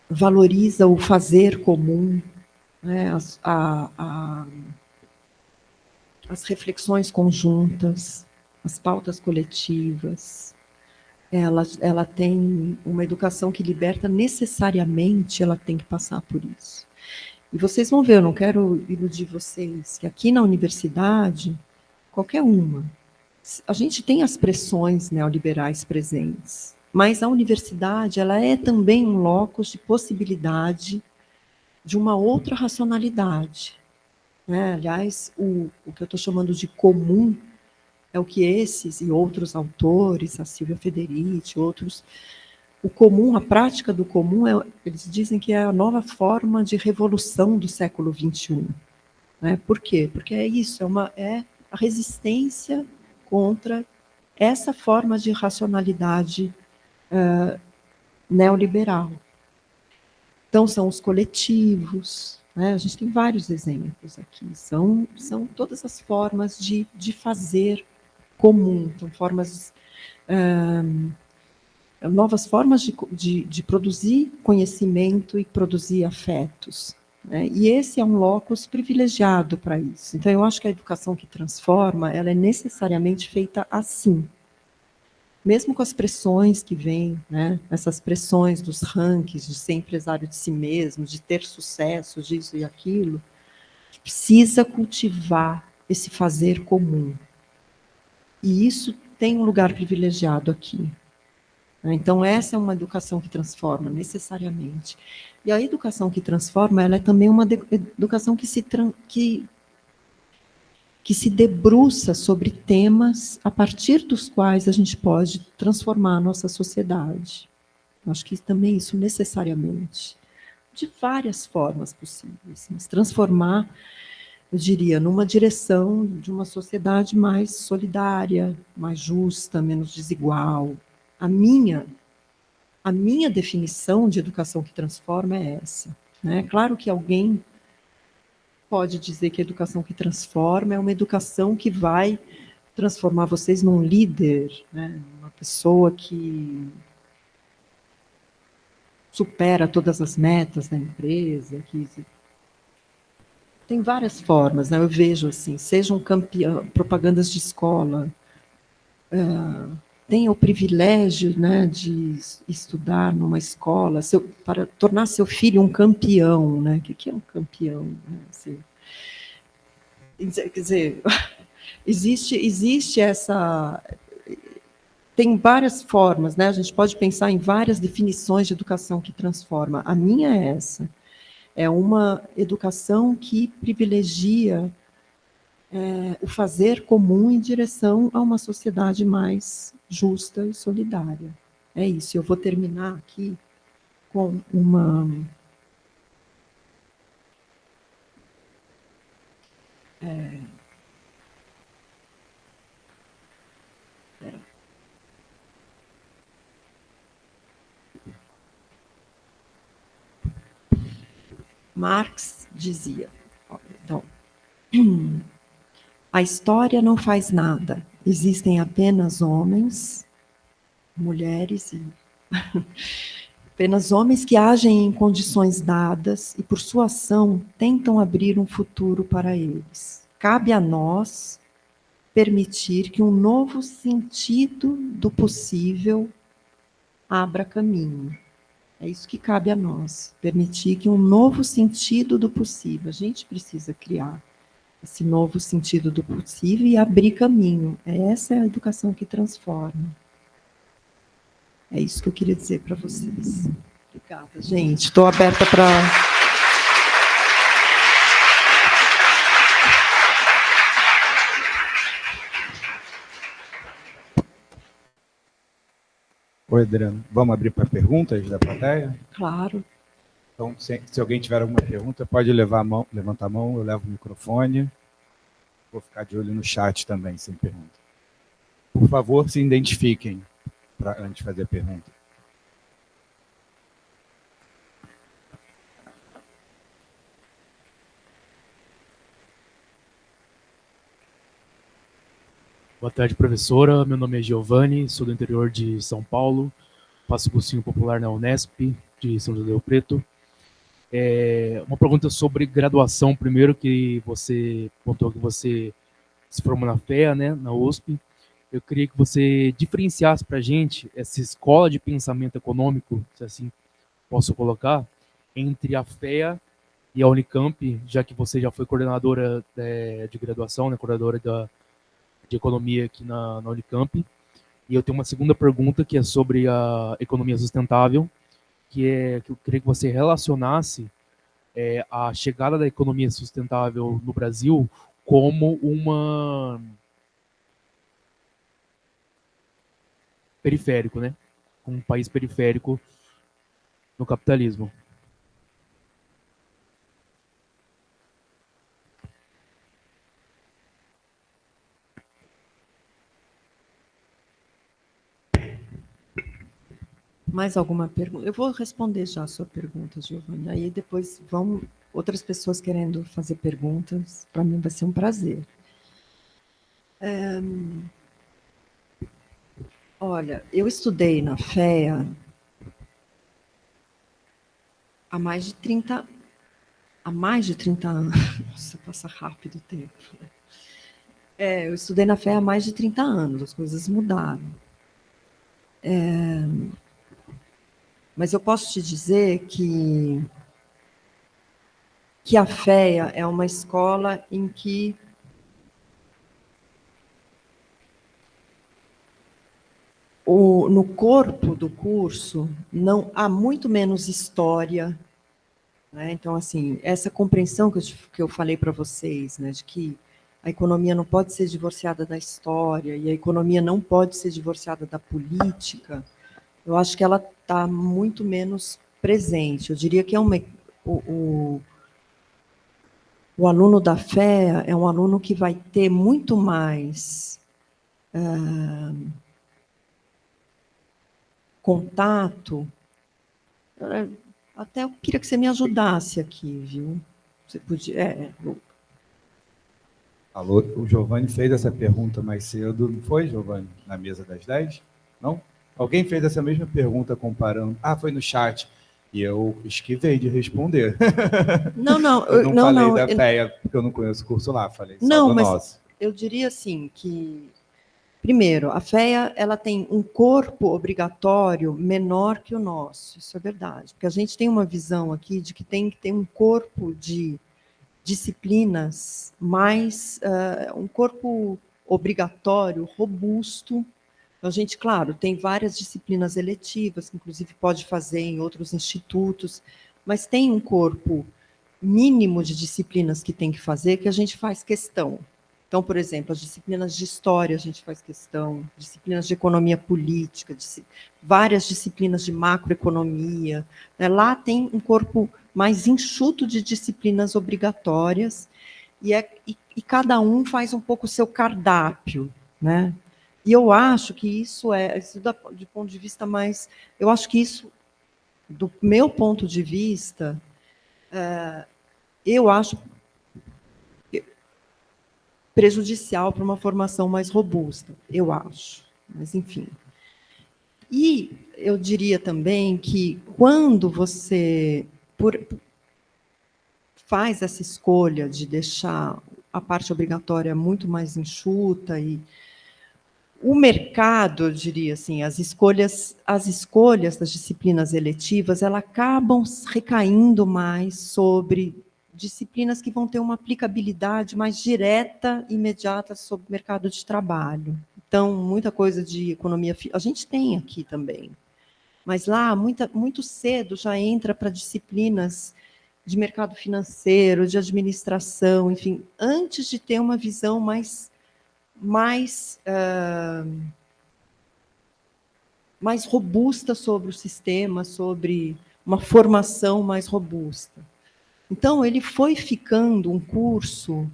valoriza o fazer comum, né, as reflexões conjuntas, as pautas coletivas. Ela tem uma educação que liberta necessariamente, ela tem que passar por isso. E vocês vão ver, eu não quero iludir vocês, que aqui na universidade, qualquer uma, a gente tem as pressões neoliberais presentes, mas a universidade ela é também um locus de possibilidade de uma outra racionalidade. Né? Aliás, o que eu estou chamando de comum é o que esses e outros autores, a Silvia Federici, outros, o comum, a prática do comum, eles dizem que é a nova forma de revolução do século XXI. Né? Por quê? Porque é isso, é a resistência contra essa forma de racionalidade neoliberal. Então, são os coletivos, né? A gente tem vários exemplos aqui, são todas as formas de fazer comum, são formas, novas formas de produzir conhecimento e produzir afetos. Né? E esse é um locus privilegiado para isso. Então, eu acho que a educação que transforma, ela é necessariamente feita assim. Mesmo com as pressões que vêm, né? Essas pressões dos rankings, de ser empresário de si mesmo, de ter sucesso, disso e aquilo, precisa cultivar esse fazer comum. E isso tem um lugar privilegiado aqui. Então, essa é uma educação que transforma, necessariamente. E a educação que transforma, ela é também uma educação que se debruça sobre temas a partir dos quais a gente pode transformar a nossa sociedade. Acho que também isso necessariamente, de várias formas possíveis, mas transformar, eu diria, numa direção de uma sociedade mais solidária, mais justa, menos desigual. A minha definição de educação que transforma é essa. Né? Claro que alguém pode dizer que a educação que transforma é uma educação que vai transformar vocês num líder, né? Uma pessoa que supera todas as metas da empresa, que tem várias formas, né? Eu vejo assim, sejam propagandas de escola, tenha o privilégio, né, de estudar numa escola, para tornar seu filho um campeão, né? O que é um campeão? Né? Assim, quer dizer, existe essa. Tem várias formas, né? A gente pode pensar em várias definições de educação que transforma. A minha é essa. É uma educação que privilegia o fazer comum em direção a uma sociedade mais justa e solidária. É isso. Eu vou terminar aqui com uma. Marx dizia. Então, A história não faz nada. Existem apenas homens, mulheres e apenas homens que agem em condições dadas e, por sua ação, tentam abrir um futuro para eles. Cabe a nós permitir que um novo sentido do possível abra caminho. É isso que cabe a nós, permitir que um novo sentido do possível. A gente precisa criar esse novo sentido do possível e abrir caminho. Essa é a educação que transforma. É isso que eu queria dizer para vocês. Obrigada, gente. Estou aberta para... Oi, Adriano. Vamos abrir para perguntas da plateia? Claro. Então, se alguém tiver alguma pergunta, pode levantar a mão, eu levo o microfone. Vou ficar de olho no chat também, sem pergunta. Por favor, se identifiquem antes de fazer a pergunta. Boa tarde, professora. Meu nome é Giovanni, sou do interior de São Paulo, faço cursinho popular na Unesp, de São José do Rio Preto. Uma pergunta sobre graduação, primeiro, que você contou que você se formou na FEA, né, na USP. Eu queria que você diferenciasse para a gente essa escola de pensamento econômico, se assim posso colocar, entre a FEA e a Unicamp, já que você já foi coordenadora de graduação, né, coordenadora de economia aqui na Unicamp. E eu tenho uma segunda pergunta que é sobre a economia sustentável, que eu queria que você relacionasse a chegada da economia sustentável no Brasil como uma periférico, né? Um país periférico no capitalismo. Mais alguma pergunta? Eu vou responder já a sua pergunta, Giovanni. Aí depois vão outras pessoas querendo fazer perguntas. Para mim vai ser um prazer. Olha, eu estudei na FEA há mais de 30 anos. Nossa, passa rápido o tempo. Eu estudei na FEA há mais de 30 anos, as coisas mudaram. Mas eu posso te dizer que a FEA é uma escola em que no corpo do curso não há muito menos história, né? Então, assim, essa compreensão que eu falei para vocês, né, de que a economia não pode ser divorciada da história e a economia não pode ser divorciada da política, eu acho que ela está muito menos presente. Eu diria que o aluno da FEA é um aluno que vai ter muito mais contato. Até eu queria que você me ajudasse aqui, viu? Você podia. Alô, o Giovanni fez essa pergunta mais cedo, não foi, Giovanni? Na mesa das 10? Não? Alguém fez essa mesma pergunta comparando... Ah, foi no chat. E eu esquivei de responder. Não, eu não falei da eu, FEA, porque eu não conheço o curso lá, falei só não, do mas nosso. eu diria assim que, primeiro, a FEA ela tem um corpo obrigatório menor que o nosso, isso é verdade, porque a gente tem uma visão aqui de que tem que ter um corpo de disciplinas mais, um corpo obrigatório, robusto. Então, a gente, claro, tem várias disciplinas eletivas, que inclusive pode fazer em outros institutos, mas tem um corpo mínimo de disciplinas que tem que fazer que a gente faz questão. Então, por exemplo, as disciplinas de história a gente faz questão, disciplinas de economia política, várias disciplinas de macroeconomia, né? Lá tem um corpo mais enxuto de disciplinas obrigatórias e cada um faz um pouco o seu cardápio, né? E eu acho que isso de ponto de vista mais, eu acho que isso, do meu ponto de vista, eu acho prejudicial para uma formação mais robusta, eu acho. Mas, enfim. E eu diria também que, quando você faz essa escolha de deixar a parte obrigatória muito mais enxuta, e o mercado, eu diria assim, as escolhas das disciplinas eletivas, elas acabam recaindo mais sobre disciplinas que vão ter uma aplicabilidade mais direta e imediata sobre o mercado de trabalho. Então, muita coisa de economia, a gente tem aqui também, mas lá, muito cedo, já entra para disciplinas de mercado financeiro, de administração, enfim, antes de ter uma visão mais robusta sobre o sistema, sobre uma formação mais robusta. Então, ele foi ficando um curso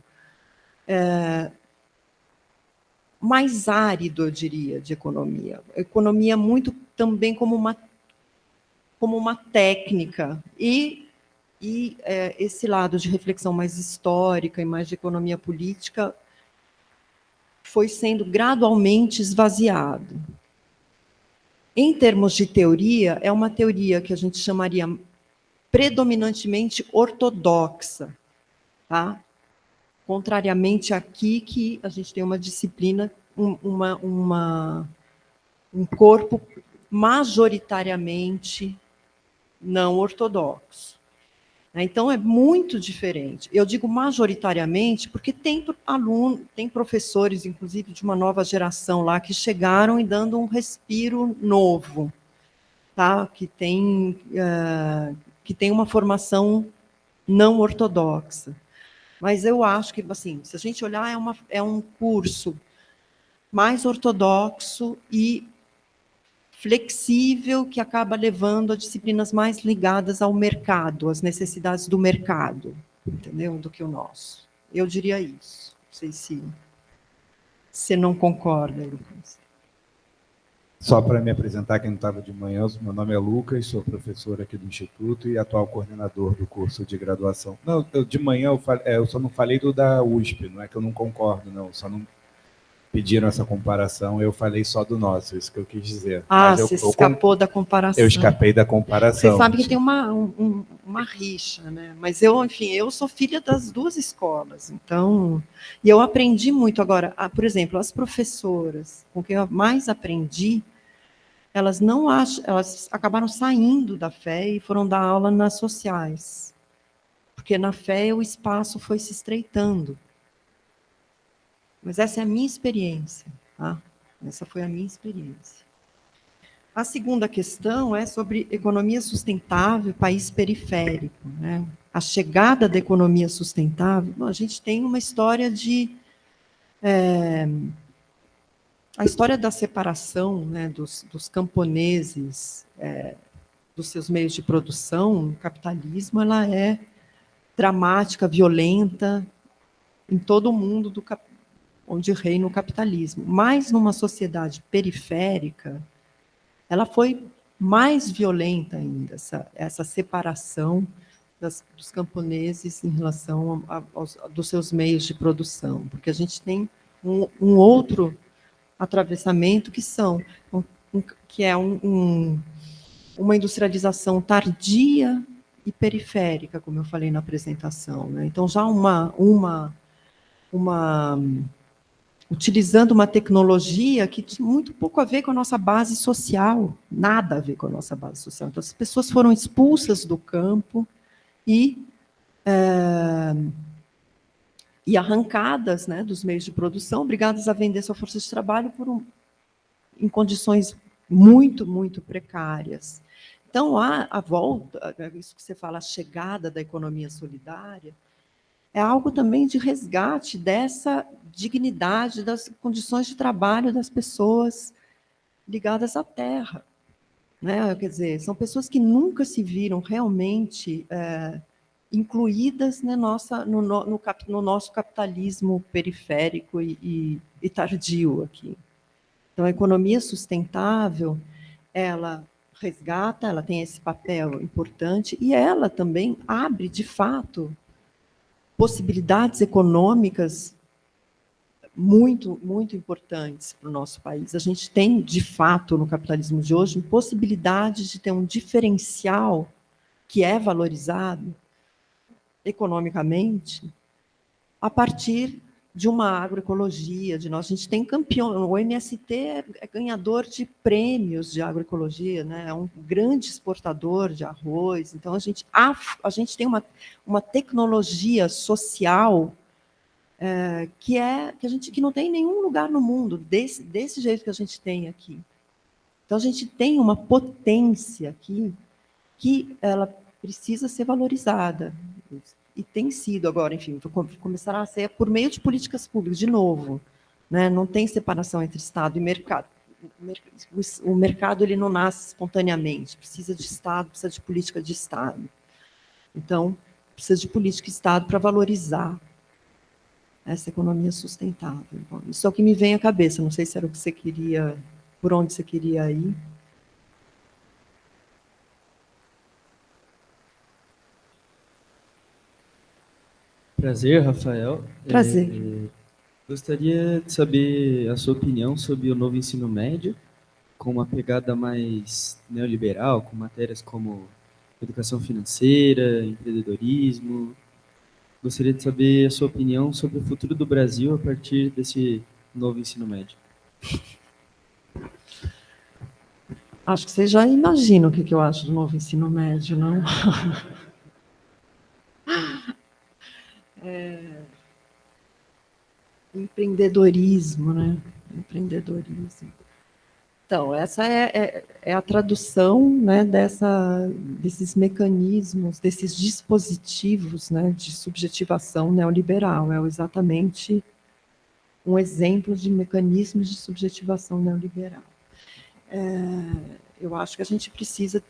mais árido, eu diria, de economia. Economia muito também como uma técnica, e esse lado de reflexão mais histórica e mais de economia política foi sendo gradualmente esvaziado. Em termos de teoria, é uma teoria que a gente chamaria predominantemente ortodoxa, tá? Contrariamente aqui, que a gente tem uma disciplina, um corpo majoritariamente não ortodoxo. Então, é muito diferente. Eu digo majoritariamente porque tem professores, inclusive, de uma nova geração lá, que chegaram e dando um respiro novo, tá? que tem uma formação não ortodoxa. Mas eu acho que, assim, se a gente olhar, é um curso mais ortodoxo e flexível, que acaba levando a disciplinas mais ligadas ao mercado, às necessidades do mercado, entendeu? Do que o nosso. Eu diria isso. Não sei se você não concorda, Lucas. Só para me apresentar, quem não estava de manhã, meu nome é Lucas, sou professor aqui do Instituto e atual coordenador do curso de graduação. Não, de manhã eu só não falei do da USP, não é que eu não concordo, não, só não pediram essa comparação, eu falei só do nosso, isso que eu quis dizer. Mas você escapou da comparação. Eu escapei da comparação. Você sabe que tem uma rixa, né? Mas eu sou filha das duas escolas, então, e eu aprendi muito agora. Por exemplo, as professoras com quem eu mais aprendi, elas acabaram saindo da fé e foram dar aula nas sociais, porque na fé o espaço foi se estreitando. Mas essa é a minha experiência, tá? Essa foi a minha experiência. A segunda questão é sobre economia sustentável, país periférico, né? A chegada da economia sustentável, a gente tem uma história a história da separação, né, dos camponeses dos seus meios de produção no capitalismo, ela é dramática, violenta, em todo o mundo onde reina o capitalismo. Mas, numa sociedade periférica, ela foi mais violenta ainda, essa separação dos camponeses em relação dos seus meios de produção, porque a gente tem um outro atravessamento que é uma industrialização tardia e periférica, como eu falei na apresentação, né? Então, já utilizando uma tecnologia que tinha muito pouco a ver com a nossa base social, nada a ver com a nossa base social. Então, as pessoas foram expulsas do campo e arrancadas, né, dos meios de produção, obrigadas a vender sua força de trabalho em condições muito, muito precárias. Então, a volta, isso que você fala, a chegada da economia solidária, é algo também de resgate dessa dignidade das condições de trabalho das pessoas ligadas à terra, né? Quer dizer, são pessoas que nunca se viram realmente incluídas no nosso capitalismo periférico e tardio aqui. Então, a economia sustentável, ela resgata, ela tem esse papel importante e ela também abre, de fato, possibilidades econômicas muito, muito importantes para o nosso país. A gente tem, de fato, no capitalismo de hoje, possibilidade de ter um diferencial que é valorizado economicamente a partir de uma agroecologia, de nós. A gente tem campeão, o MST é ganhador de prêmios de agroecologia, né? É um grande exportador de arroz. Então, a gente tem uma tecnologia social que que não tem em nenhum lugar no mundo, desse jeito que a gente tem aqui. Então, a gente tem uma potência aqui que ela precisa ser valorizada. E tem sido agora, enfim, começará a ser por meio de políticas públicas, de novo. Né? Não tem separação entre Estado e mercado. O mercado ele não nasce espontaneamente, precisa de Estado, precisa de política de Estado. Então, precisa de política de Estado para valorizar essa economia sustentável. Bom, isso é o que me vem à cabeça, não sei se era o que você queria, por onde você queria ir. Prazer, Rafael. Prazer. Gostaria de saber a sua opinião sobre o novo ensino médio, com uma pegada mais neoliberal, com matérias como educação financeira, empreendedorismo. Gostaria de saber a sua opinião sobre o futuro do Brasil a partir desse novo ensino médio. Acho que você já imagina o que eu acho do novo ensino médio, não? Empreendedorismo, né? Empreendedorismo. Então, essa é a tradução, né, desses mecanismos, desses dispositivos, né, de subjetivação neoliberal. É exatamente um exemplo de mecanismos de subjetivação neoliberal. Eu acho que a gente precisa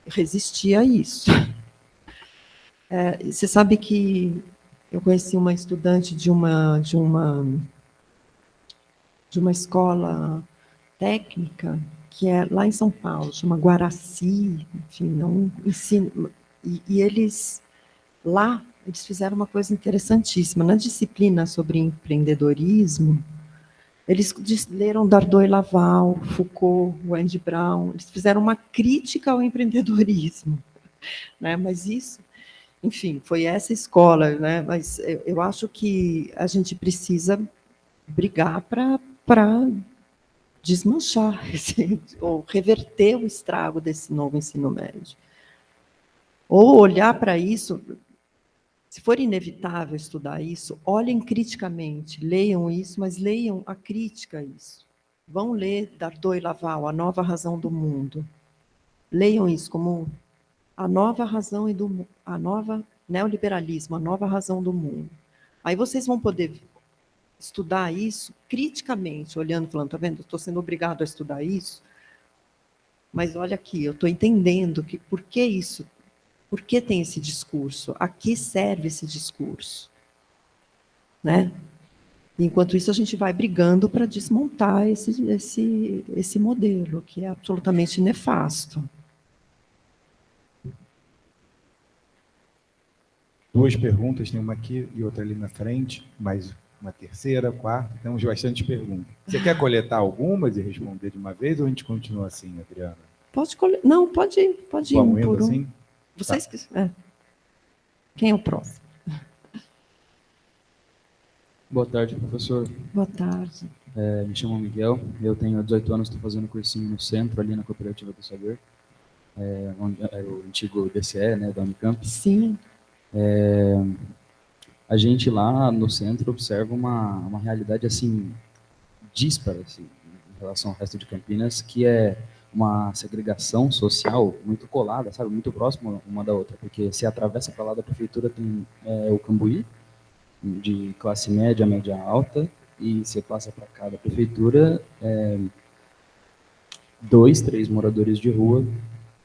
resistir a isso. Você sabe que eu conheci uma estudante de uma escola técnica que é lá em São Paulo, chama Guaraci, enfim, não ensino. E eles fizeram uma coisa interessantíssima. Na disciplina sobre empreendedorismo, eles leram Dardot e Laval, Foucault, Wendy Brown, eles fizeram uma crítica ao empreendedorismo. Né? Mas isso, enfim, foi essa escola. Né? Mas eu acho que a gente precisa brigar para desmanchar, ou reverter o estrago desse novo ensino médio. Ou olhar para isso, se for inevitável estudar isso, olhem criticamente, leiam isso, mas leiam a crítica a isso. Vão ler Dardot e Laval, A Nova Razão do Mundo. Leiam isso como a nova razão a nova neoliberalismo, a nova razão do mundo. Aí vocês vão poder estudar isso criticamente, olhando, falando, tá vendo? Estou sendo obrigado a estudar isso, mas olha aqui, eu estou entendendo que por que isso, por que tem esse discurso, a que serve esse discurso, né? Enquanto isso, a gente vai brigando para desmontar esse modelo, que é absolutamente nefasto. Duas perguntas, tem uma aqui e outra ali na frente, mais uma terceira, quarta, temos bastante perguntas. Você quer coletar algumas e responder de uma vez ou a gente continua assim, Adriana? Não, pode ir Vamos um por indo um. assim? Vocês que... Quem é o próximo? Boa tarde, professor. Boa tarde. Me chamo Miguel, eu tenho 18 anos, estou fazendo cursinho no centro, ali na Cooperativa do Saber, onde era o antigo DCE, né, da Unicamp. Sim. A gente lá no centro observa uma realidade assim díspara assim, em relação ao resto de Campinas, que é uma segregação social muito colada, sabe, muito próxima uma da outra, porque se atravessa para lá da prefeitura tem o Cambuí, de classe média, média alta, e você passa para cá da prefeitura, 2, 3 moradores de rua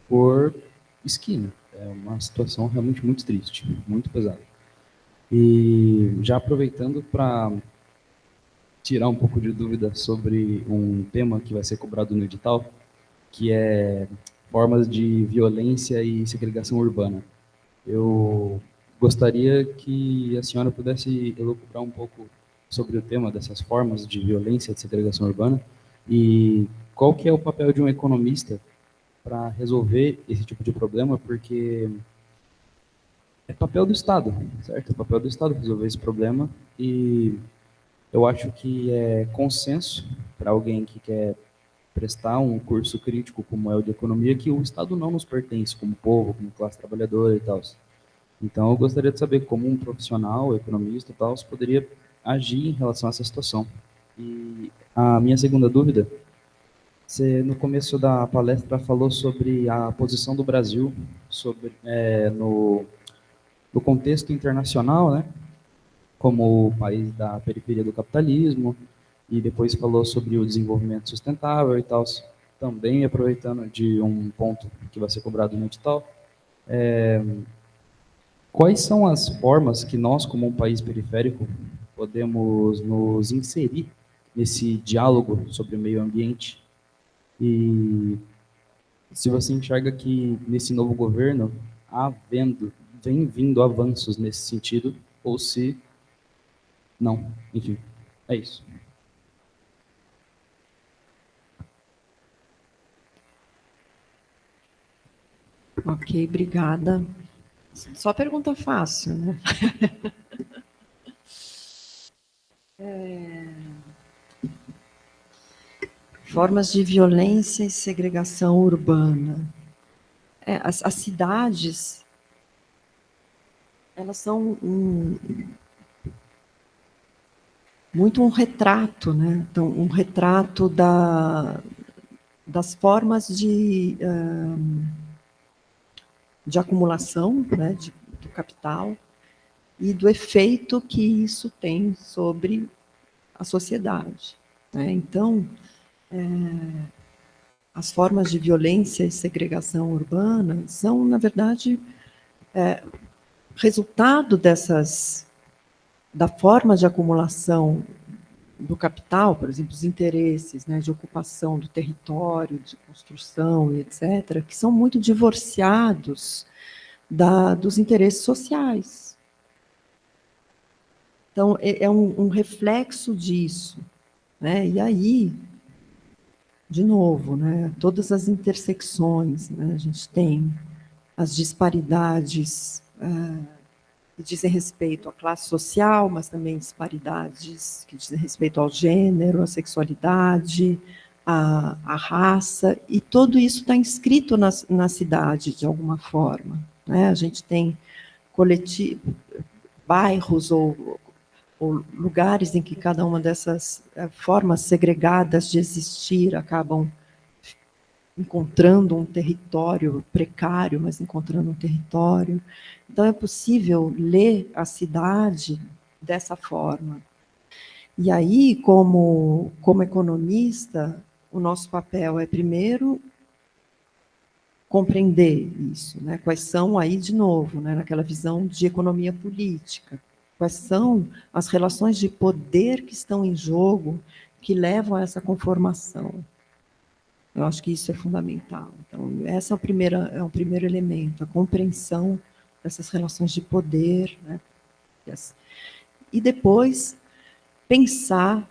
por esquina. É uma situação realmente muito triste, muito pesada. E já aproveitando para tirar um pouco de dúvida sobre um tema que vai ser cobrado no edital, que é formas de violência e segregação urbana. Eu gostaria que a senhora pudesse elucubrar um pouco sobre o tema dessas formas de violência de segregação urbana e qual que é o papel de um economista para resolver esse tipo de problema, porque é papel do Estado, certo? É papel do Estado resolver esse problema e eu acho que é consenso para alguém que quer prestar um curso crítico como é o de economia que o Estado não nos pertence como povo, como classe trabalhadora e tal. Então eu gostaria de saber como um profissional, economista e tal, poderia agir em relação a essa situação. E a minha segunda dúvida, você no começo da palestra falou sobre a posição do Brasil sobre no contexto internacional, né? Como o país da periferia do capitalismo, e depois falou sobre o desenvolvimento sustentável e tal, também aproveitando de um ponto que vai ser cobrado no edital. Quais são as formas que nós, como um país periférico, podemos nos inserir nesse diálogo sobre o meio ambiente? E se você enxerga que nesse novo governo vem vindo avanços nesse sentido, ou se não, enfim, é isso. Ok, obrigada. Só pergunta fácil, né? Formas de violência e segregação urbana. As cidades, elas são muito um retrato, né? Então, um retrato das formas de acumulação, né? Do capital e do efeito que isso tem sobre a sociedade, né? Então, as formas de violência e segregação urbana são, na verdade, resultado da forma de acumulação do capital, por exemplo, os interesses, né, de ocupação do território, de construção e etc., que são muito divorciados dos interesses sociais. Então, é um reflexo disso, né? E aí, de novo, né, todas as intersecções, né, a gente tem as disparidades que dizem respeito à classe social, mas também disparidades que dizem respeito ao gênero, à sexualidade, à raça, e tudo isso está inscrito na cidade, de alguma forma, né? A gente tem bairros ou lugares em que cada uma dessas formas segregadas de existir acabam encontrando um território precário, mas encontrando um território. Então, é possível ler a cidade dessa forma. E aí, como economista, o nosso papel é, primeiro, compreender isso, né? Quais são, aí, de novo, né, naquela visão de economia política, quais são as relações de poder que estão em jogo que levam a essa conformação. Eu acho que isso é fundamental. Então, essa é o primeiro elemento, a compreensão dessas relações de poder, né? E depois pensar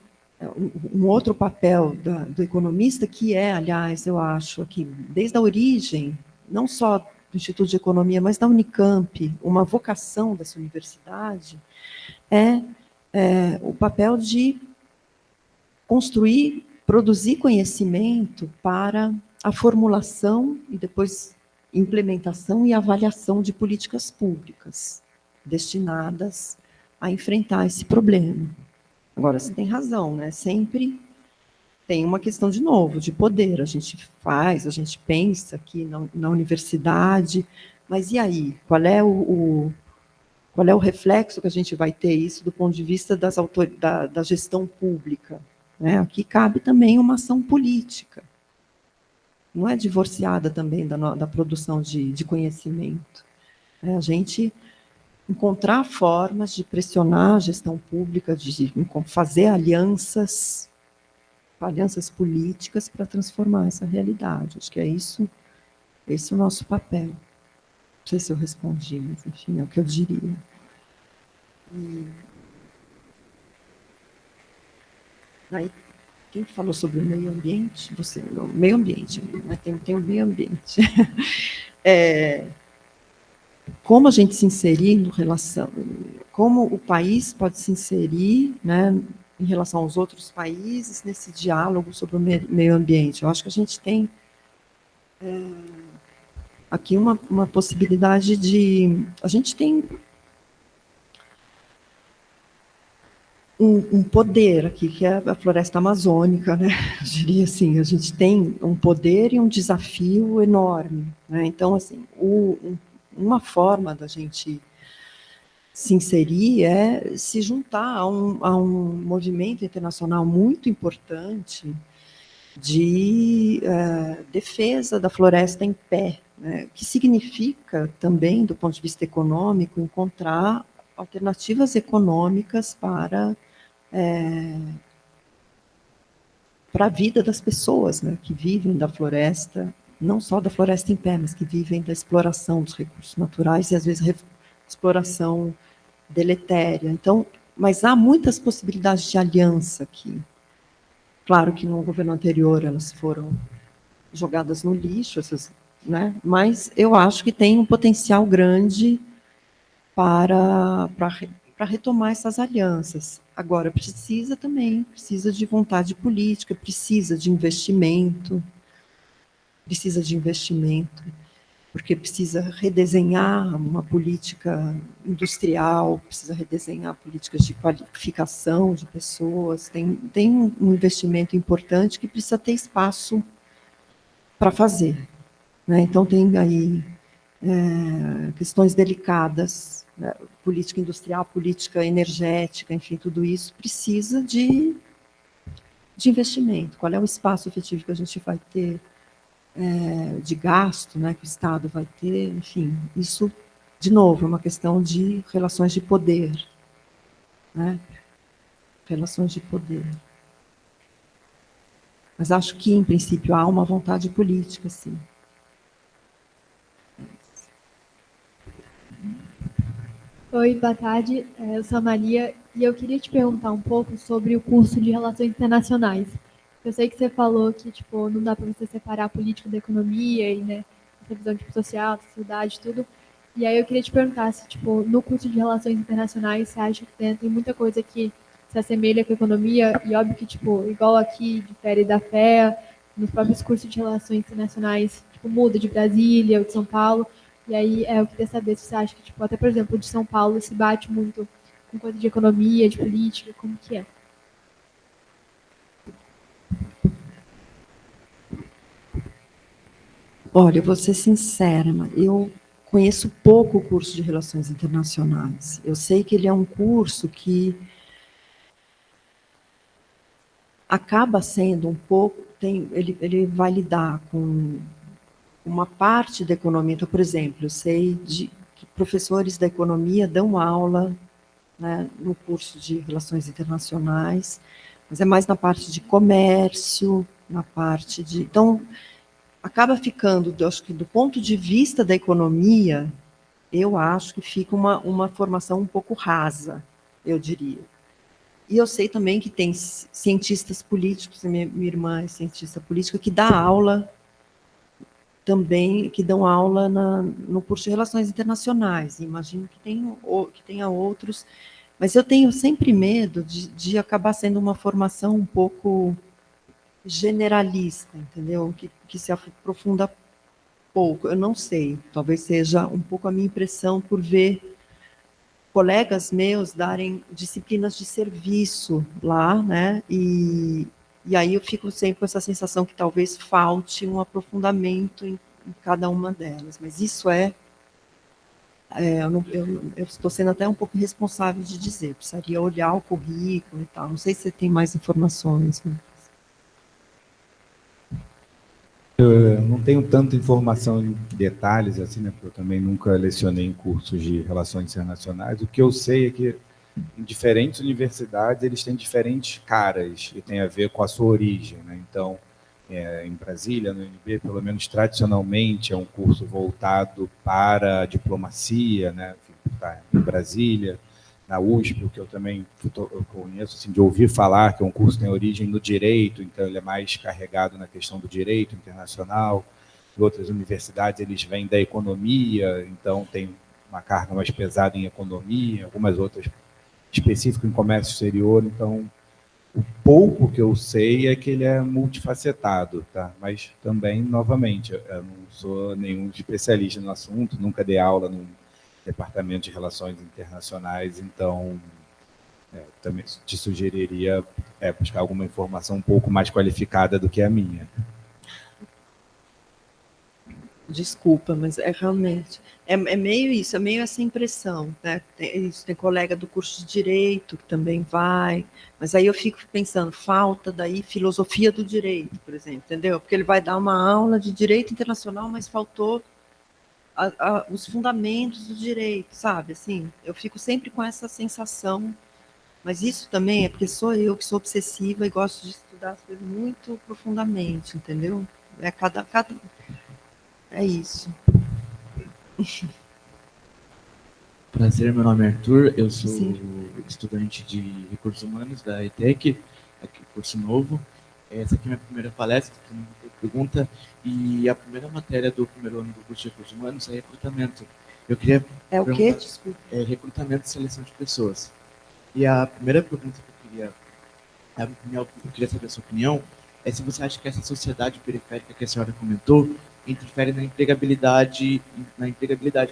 um outro papel do economista, que é, aliás, eu acho que desde a origem, não só do Instituto de Economia, mas da Unicamp, uma vocação dessa universidade, é o papel de construir, produzir conhecimento para a formulação e depois implementação e avaliação de políticas públicas destinadas a enfrentar esse problema. Agora, você tem razão, né? Sempre tem uma questão, de novo, de poder. A gente pensa aqui na universidade, mas e aí? Qual é o reflexo que a gente vai ter isso do ponto de vista da gestão pública? Né? Aqui cabe também uma ação política. Não é divorciada também da produção de conhecimento. É a gente encontrar formas de pressionar a gestão pública, de fazer alianças políticas para transformar essa realidade. Acho que esse é o nosso papel. Não sei se eu respondi, mas, enfim, é o que eu diria. Aí, quem falou sobre o meio ambiente? Você, não, meio ambiente, né? Tem o meio ambiente. Como a gente se inserir no relação, como o país pode se inserir, né, em relação aos outros países nesse diálogo sobre o meio ambiente. Eu acho que a gente tem aqui uma possibilidade de... A gente tem um poder aqui, que é a floresta amazônica, né? Eu diria assim, a gente tem um poder e um desafio enorme, né? Então, assim, uma forma da gente se inserir é se juntar a um movimento internacional muito importante de defesa da floresta em pé, né? Que significa também, do ponto de vista econômico, encontrar alternativas econômicas para a vida das pessoas, né, que vivem da floresta, não só da floresta em pé, mas que vivem da exploração dos recursos naturais e, às vezes, exploração deletéria. Então, mas há muitas possibilidades de aliança aqui. Claro que no governo anterior elas foram jogadas no lixo, né, mas eu acho que tem um potencial grande para retomar essas alianças. Agora, precisa de vontade política, precisa de investimento, porque precisa redesenhar uma política industrial, precisa redesenhar políticas de qualificação de pessoas, tem um investimento importante que precisa ter espaço para fazer, né? Então, tem aí questões delicadas, né? Política industrial, política energética, enfim, tudo isso precisa de investimento. Qual é o espaço efetivo que a gente vai ter de gasto, né, que o Estado vai ter, enfim, isso, de novo, é uma questão de relações de poder, né? Relações de poder. Mas acho que, em princípio, há uma vontade política, sim. Oi, boa tarde. Eu sou a Maria e eu queria te perguntar um pouco sobre o curso de Relações Internacionais. Eu sei que você falou que tipo não dá para você separar a política da economia e, né, essa visão tipo social, sociedade, tudo. E aí eu queria te perguntar se tipo no curso de Relações Internacionais você acha que tem muita coisa que se assemelha com a economia e óbvio que tipo igual aqui difere da FEA, nos próprios cursos de Relações Internacionais tipo muda de Brasília ou de São Paulo. E aí eu queria saber se você acha que, tipo, até, por exemplo, de São Paulo se bate muito com coisa de economia, de política, como que é? Olha, eu vou ser sincera, eu conheço pouco o curso de Relações Internacionais. Eu sei que ele é um curso que acaba sendo um pouco... ele vai lidar com uma parte da economia. Então, por exemplo, eu sei que professores da economia dão aula, né, no curso de Relações Internacionais, mas é mais na parte de comércio, na parte de... Então, acaba ficando, eu acho que do ponto de vista da economia, eu acho que fica uma formação um pouco rasa, eu diria. E eu sei também que tem cientistas políticos, minha irmã é cientista política, que dá aula também, que dão aula no curso de Relações Internacionais. Imagino que tenha outros, mas eu tenho sempre medo de acabar sendo uma formação um pouco generalista, entendeu? Que se aprofunda pouco. Eu não sei, talvez seja um pouco a minha impressão por ver colegas meus darem disciplinas de serviço lá, né? E aí eu fico sempre com essa sensação que talvez falte um aprofundamento em cada uma delas. Mas isso eu estou sendo até um pouco responsável de dizer, precisaria olhar o currículo e tal. Não sei se você tem mais informações, né? Eu não tenho tanta informação em detalhes, assim, né, porque eu também nunca lecionei em cursos de relações internacionais. O que eu sei é que em diferentes universidades eles têm diferentes caras e tem a ver com a sua origem, né? Então, em Brasília, no UNB, pelo menos tradicionalmente, é um curso voltado para a diplomacia, né? Tá em Brasília. na USP, o que eu também eu conheço, assim, de ouvir falar, que é um curso que tem origem no direito, então ele é mais carregado na questão do direito internacional. Em outras universidades eles vêm da economia, então tem uma carga mais pesada em economia, algumas outras específico em comércio exterior. Então, o pouco que eu sei é que ele é multifacetado, tá? Mas também, novamente, eu não sou nenhum especialista no assunto, nunca dei aula no departamento de relações internacionais, então também te sugeriria buscar alguma informação um pouco mais qualificada do que a minha. Desculpa, mas é realmente, é meio isso, é meio essa impressão, né? Tem colega do curso de Direito que também vai, mas aí eu fico pensando, falta daí filosofia do direito, por exemplo, entendeu? Porque ele vai dar uma aula de direito internacional, mas faltou os fundamentos do direito, sabe? Assim, eu fico sempre com essa sensação, mas isso também é porque sou eu que sou obsessiva e gosto de estudar as coisas muito profundamente, entendeu? É isso. Prazer, meu nome é Arthur, eu sou Sim. estudante de Recursos Humanos da ETEC, aqui curso novo. Essa aqui é a minha primeira palestra, que não tem pergunta, e a primeira matéria do primeiro ano do curso de Recursos Humanos é recrutamento. Eu queria É o quê? Desculpa. É recrutamento e seleção de pessoas. E a primeira pergunta que eu queria saber a sua opinião, é se você acha que essa sociedade periférica que a senhora comentou interfere na empregabilidade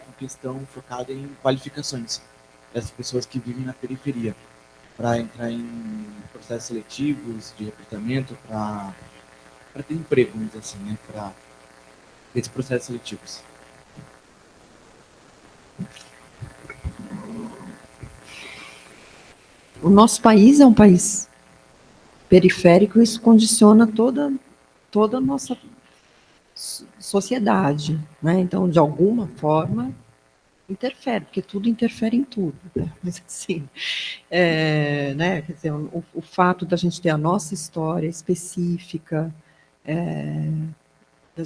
com questão focada em qualificações dessas pessoas que vivem na periferia, para entrar em processos seletivos de recrutamento, para ter emprego, vamos dizer assim, né, para esses processos seletivos. O nosso país é um país periférico e isso condiciona toda a nossa sociedade, né? Então, de alguma forma, interfere, porque tudo interfere em tudo, né? Mas assim, né? Quer dizer, o fato da gente ter a nossa história específica, da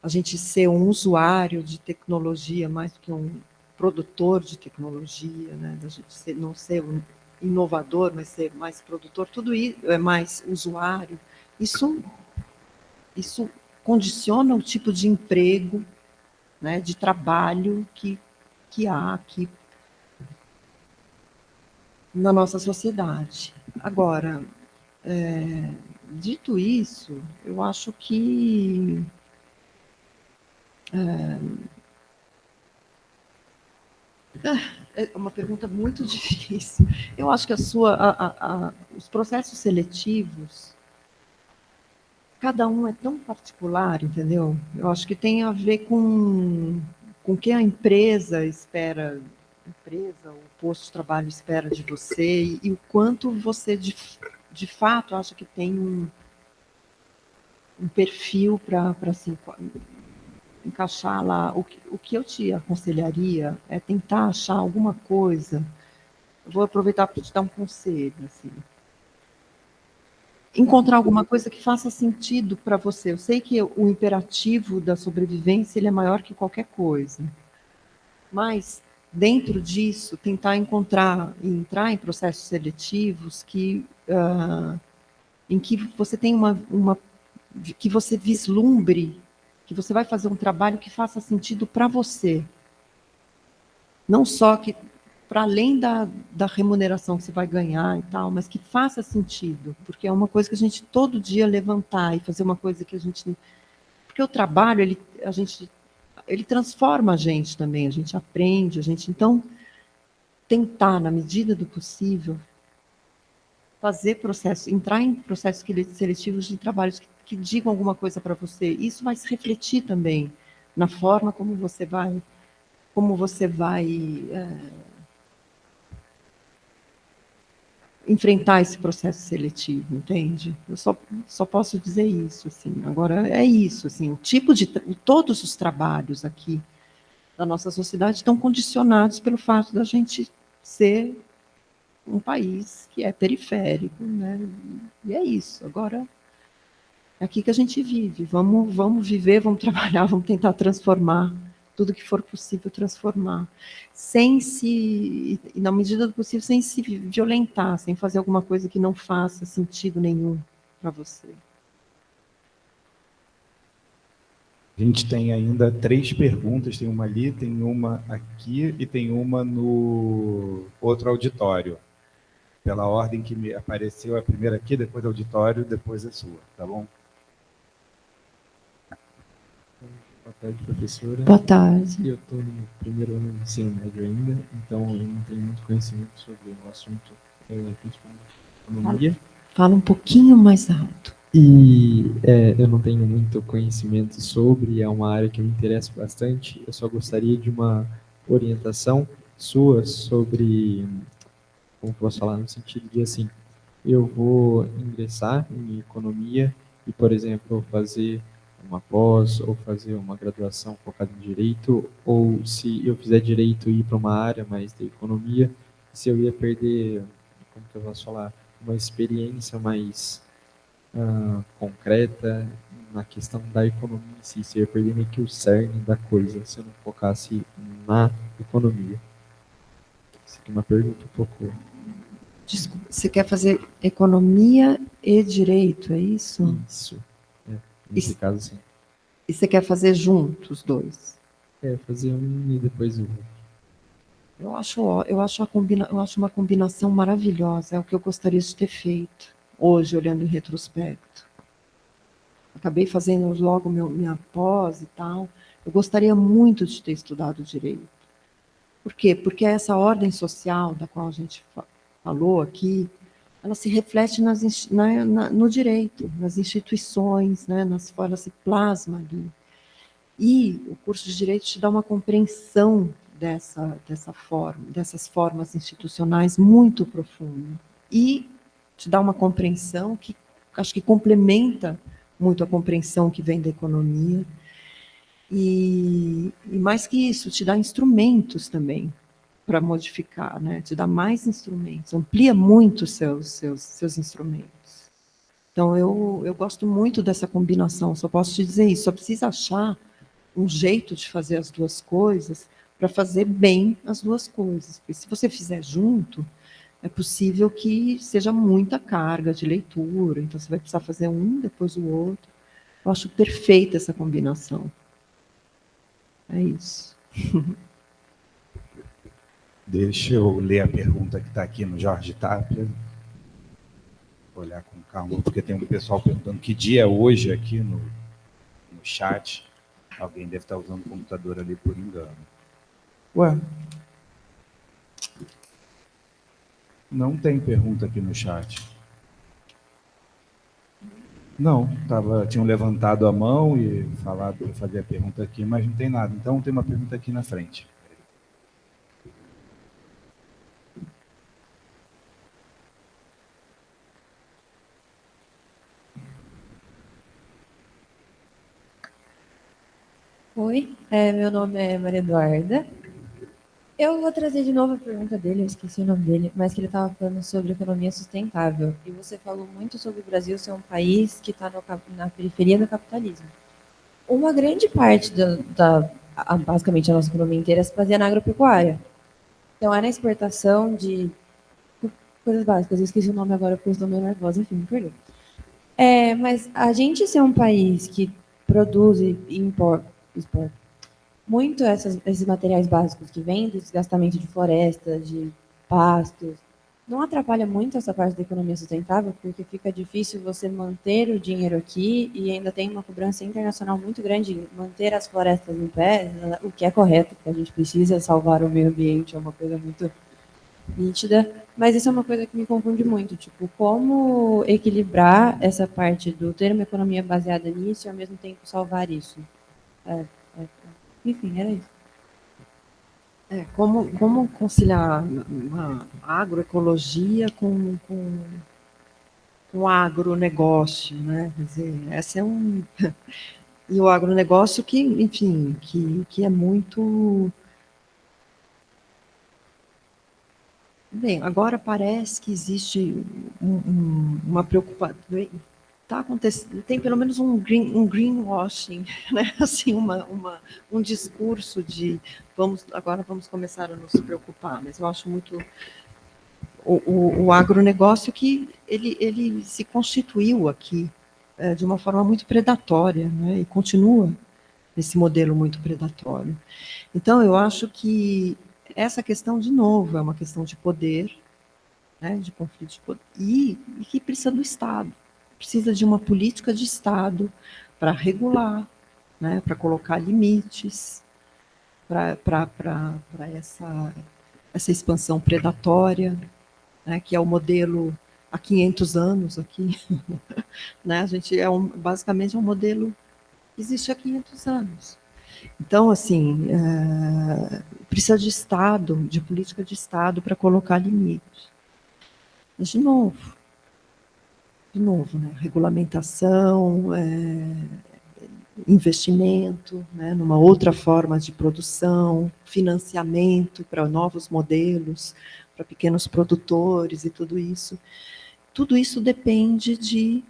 a gente ser um usuário de tecnologia mais do que um produtor de tecnologia, né? Da gente não ser um inovador, mas ser mais produtor, tudo isso é mais usuário. Isso condiciona o tipo de emprego, né, de trabalho que há aqui na nossa sociedade. Agora, dito isso, eu acho que é uma pergunta muito difícil. Eu acho que os processos seletivos, cada um é tão particular, entendeu? Eu acho que tem a ver com o que a empresa espera, o posto de trabalho espera de você e o quanto você, de fato, acha que tem um perfil para assim, encaixar lá. O que eu te aconselharia é tentar achar alguma coisa. Eu vou aproveitar para te dar um conselho, assim. Encontrar alguma coisa que faça sentido para você. Eu sei que o imperativo da sobrevivência ele é maior que qualquer coisa, mas dentro disso tentar entrar em processos seletivos em que você tem que você vislumbre que você vai fazer um trabalho que faça sentido para você, não só que para além da remuneração que você vai ganhar e tal, mas que faça sentido, porque é uma coisa que a gente todo dia levantar e fazer uma coisa que a gente... Porque o trabalho, ele transforma a gente também, a gente aprende, então, tentar, na medida do possível, entrar em processos seletivos de trabalhos que digam alguma coisa para você. Isso vai se refletir também na forma como você vai enfrentar esse processo seletivo, entende? Eu só posso dizer isso, assim. Agora, é isso, assim, todos os trabalhos aqui da nossa sociedade estão condicionados pelo fato da gente ser um país que é periférico, né? E é isso. Agora, é aqui que a gente vive. Vamos viver, vamos trabalhar, vamos tentar transformar tudo que for possível transformar, sem se, e na medida do possível, sem se violentar, sem fazer alguma coisa que não faça sentido nenhum para você. A gente tem ainda 3 perguntas, tem uma ali, tem uma aqui e tem uma no outro auditório. Pela ordem que me apareceu, a primeira aqui, depois auditório, depois a sua, tá bom? Boa tarde, professora. Boa tarde. Eu estou no primeiro ano do ensino médio ainda, então eu não tenho muito conhecimento sobre o assunto, principalmente economia. Fala um pouquinho mais alto. E eu não tenho muito conhecimento sobre, é uma área que me interessa bastante. Eu só gostaria de uma orientação sua sobre, como posso falar, no sentido de assim, eu vou ingressar em economia e, por exemplo, fazer uma pós ou fazer uma graduação focada em direito, ou se eu fizer direito e ir para uma área mais da economia, se eu ia perder, como que eu posso falar, uma experiência mais concreta na questão da economia em si, se eu ia perder meio que o cerne da coisa, se eu não focasse na economia. Isso aqui é uma pergunta um pouco... Desculpa, você quer fazer economia e direito, é isso? Isso. Nesse caso, sim. E você quer fazer juntos os dois? Fazer um e depois o outro. Eu acho uma combinação maravilhosa, é o que eu gostaria de ter feito, hoje, olhando em retrospecto. Acabei fazendo logo minha pós e tal. Eu gostaria muito de ter estudado direito. Por quê? Porque essa ordem social da qual a gente falou aqui, ela se reflete no direito, nas instituições, né, ela se plasma ali. E o curso de Direito te dá uma compreensão dessas formas institucionais muito profunda. E te dá uma compreensão que acho que complementa muito a compreensão que vem da economia. E mais que isso, te dá instrumentos também para modificar, né? Te dá mais instrumentos, amplia muito os seus instrumentos. Então, eu gosto muito dessa combinação, só posso te dizer isso, só precisa achar um jeito de fazer as duas coisas para fazer bem as duas coisas. Porque se você fizer junto, é possível que seja muita carga de leitura, então você vai precisar fazer um, depois o outro. Eu acho perfeita essa combinação. É isso. Deixa eu ler a pergunta que está aqui no Jorge Tapia. Vou olhar com calma, porque tem um pessoal perguntando que dia é hoje aqui no chat. Alguém deve estar usando o computador ali por engano. Ué? Não tem pergunta aqui no chat. Não, tinham levantado a mão e falado para fazer a pergunta aqui, mas não tem nada. Então tem uma pergunta aqui na frente. Oi, meu nome é Maria Eduarda. Eu vou trazer de novo a pergunta dele, eu esqueci o nome dele, mas que ele estava falando sobre economia sustentável. E você falou muito sobre o Brasil ser um país que está na periferia do capitalismo. Uma grande parte basicamente a nossa economia inteira se fazia na agropecuária. Então, é na exportação de coisas básicas. Eu esqueci o nome agora porque eu estou meio nervosa, enfim, me perdoe. Mas a gente ser um país que produz e exporta muito esses materiais básicos que vêm do desgastamento de florestas, de pastos, não atrapalha muito essa parte da economia sustentável, porque fica difícil você manter o dinheiro aqui e ainda tem uma cobrança internacional muito grande em manter as florestas em pé, o que é correto, porque a gente precisa salvar o meio ambiente, é uma coisa muito nítida, mas isso é uma coisa que me confunde muito, tipo, como equilibrar essa parte do ter uma economia baseada nisso e ao mesmo tempo salvar isso. Enfim, era isso. Como conciliar uma agroecologia com agronegócio, né? Quer dizer, essa é e o agronegócio que, enfim, que é muito... Bem, agora parece que existe uma preocupação... tá acontecendo, tem pelo menos um greenwashing, né? Assim, um discurso de agora vamos começar a nos preocupar, mas eu acho muito o agronegócio que ele se constituiu aqui de uma forma muito predatória, né? E continua esse modelo muito predatório. Então, eu acho que essa questão, de novo, é uma questão de poder, né? De conflito de poder, e que precisa do Estado, precisa de uma política de Estado para regular, né? Para colocar limites para essa expansão predatória, né, que é o modelo há 500 anos aqui, né, a gente basicamente é um modelo que existe há 500 anos. Então, assim, precisa de Estado, de política de Estado para colocar limites. Mas, de novo, né, regulamentação, investimento, né, numa outra forma de produção, financiamento para novos modelos, para pequenos produtores e tudo isso. Tudo isso depende de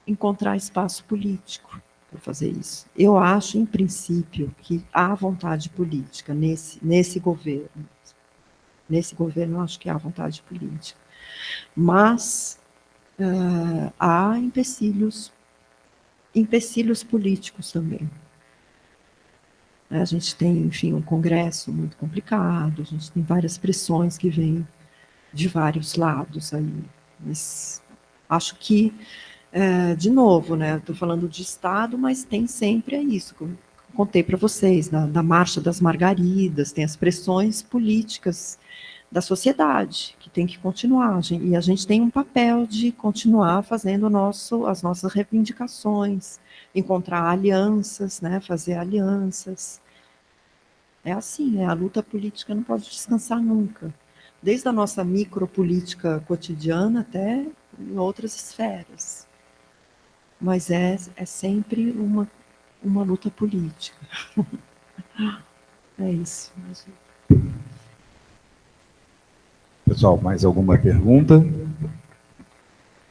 encontrar espaço político para fazer isso. Eu acho, em princípio, que há vontade política nesse governo. Nesse governo, eu acho que há vontade política. Mas há empecilhos políticos também. A gente tem, enfim, um Congresso muito complicado, a gente tem várias pressões que vêm de vários lados aí. Mas acho que, de novo, né, estou falando de Estado, mas tem sempre isso, como eu contei para vocês, da Marcha das Margaridas, tem as pressões políticas da sociedade, que tem que continuar, e a gente tem um papel de continuar fazendo as nossas reivindicações, encontrar alianças, né, fazer alianças. É assim, a luta política não pode descansar nunca, desde a nossa micropolítica cotidiana até em outras esferas. Mas é sempre uma luta política. É isso. Pessoal, mais alguma pergunta?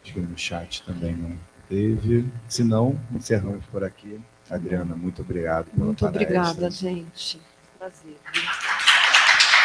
Acho que no chat também não teve. Se não, encerramos por aqui. Adriana, muito obrigado pela palestra. Muito obrigada, gente. Prazer.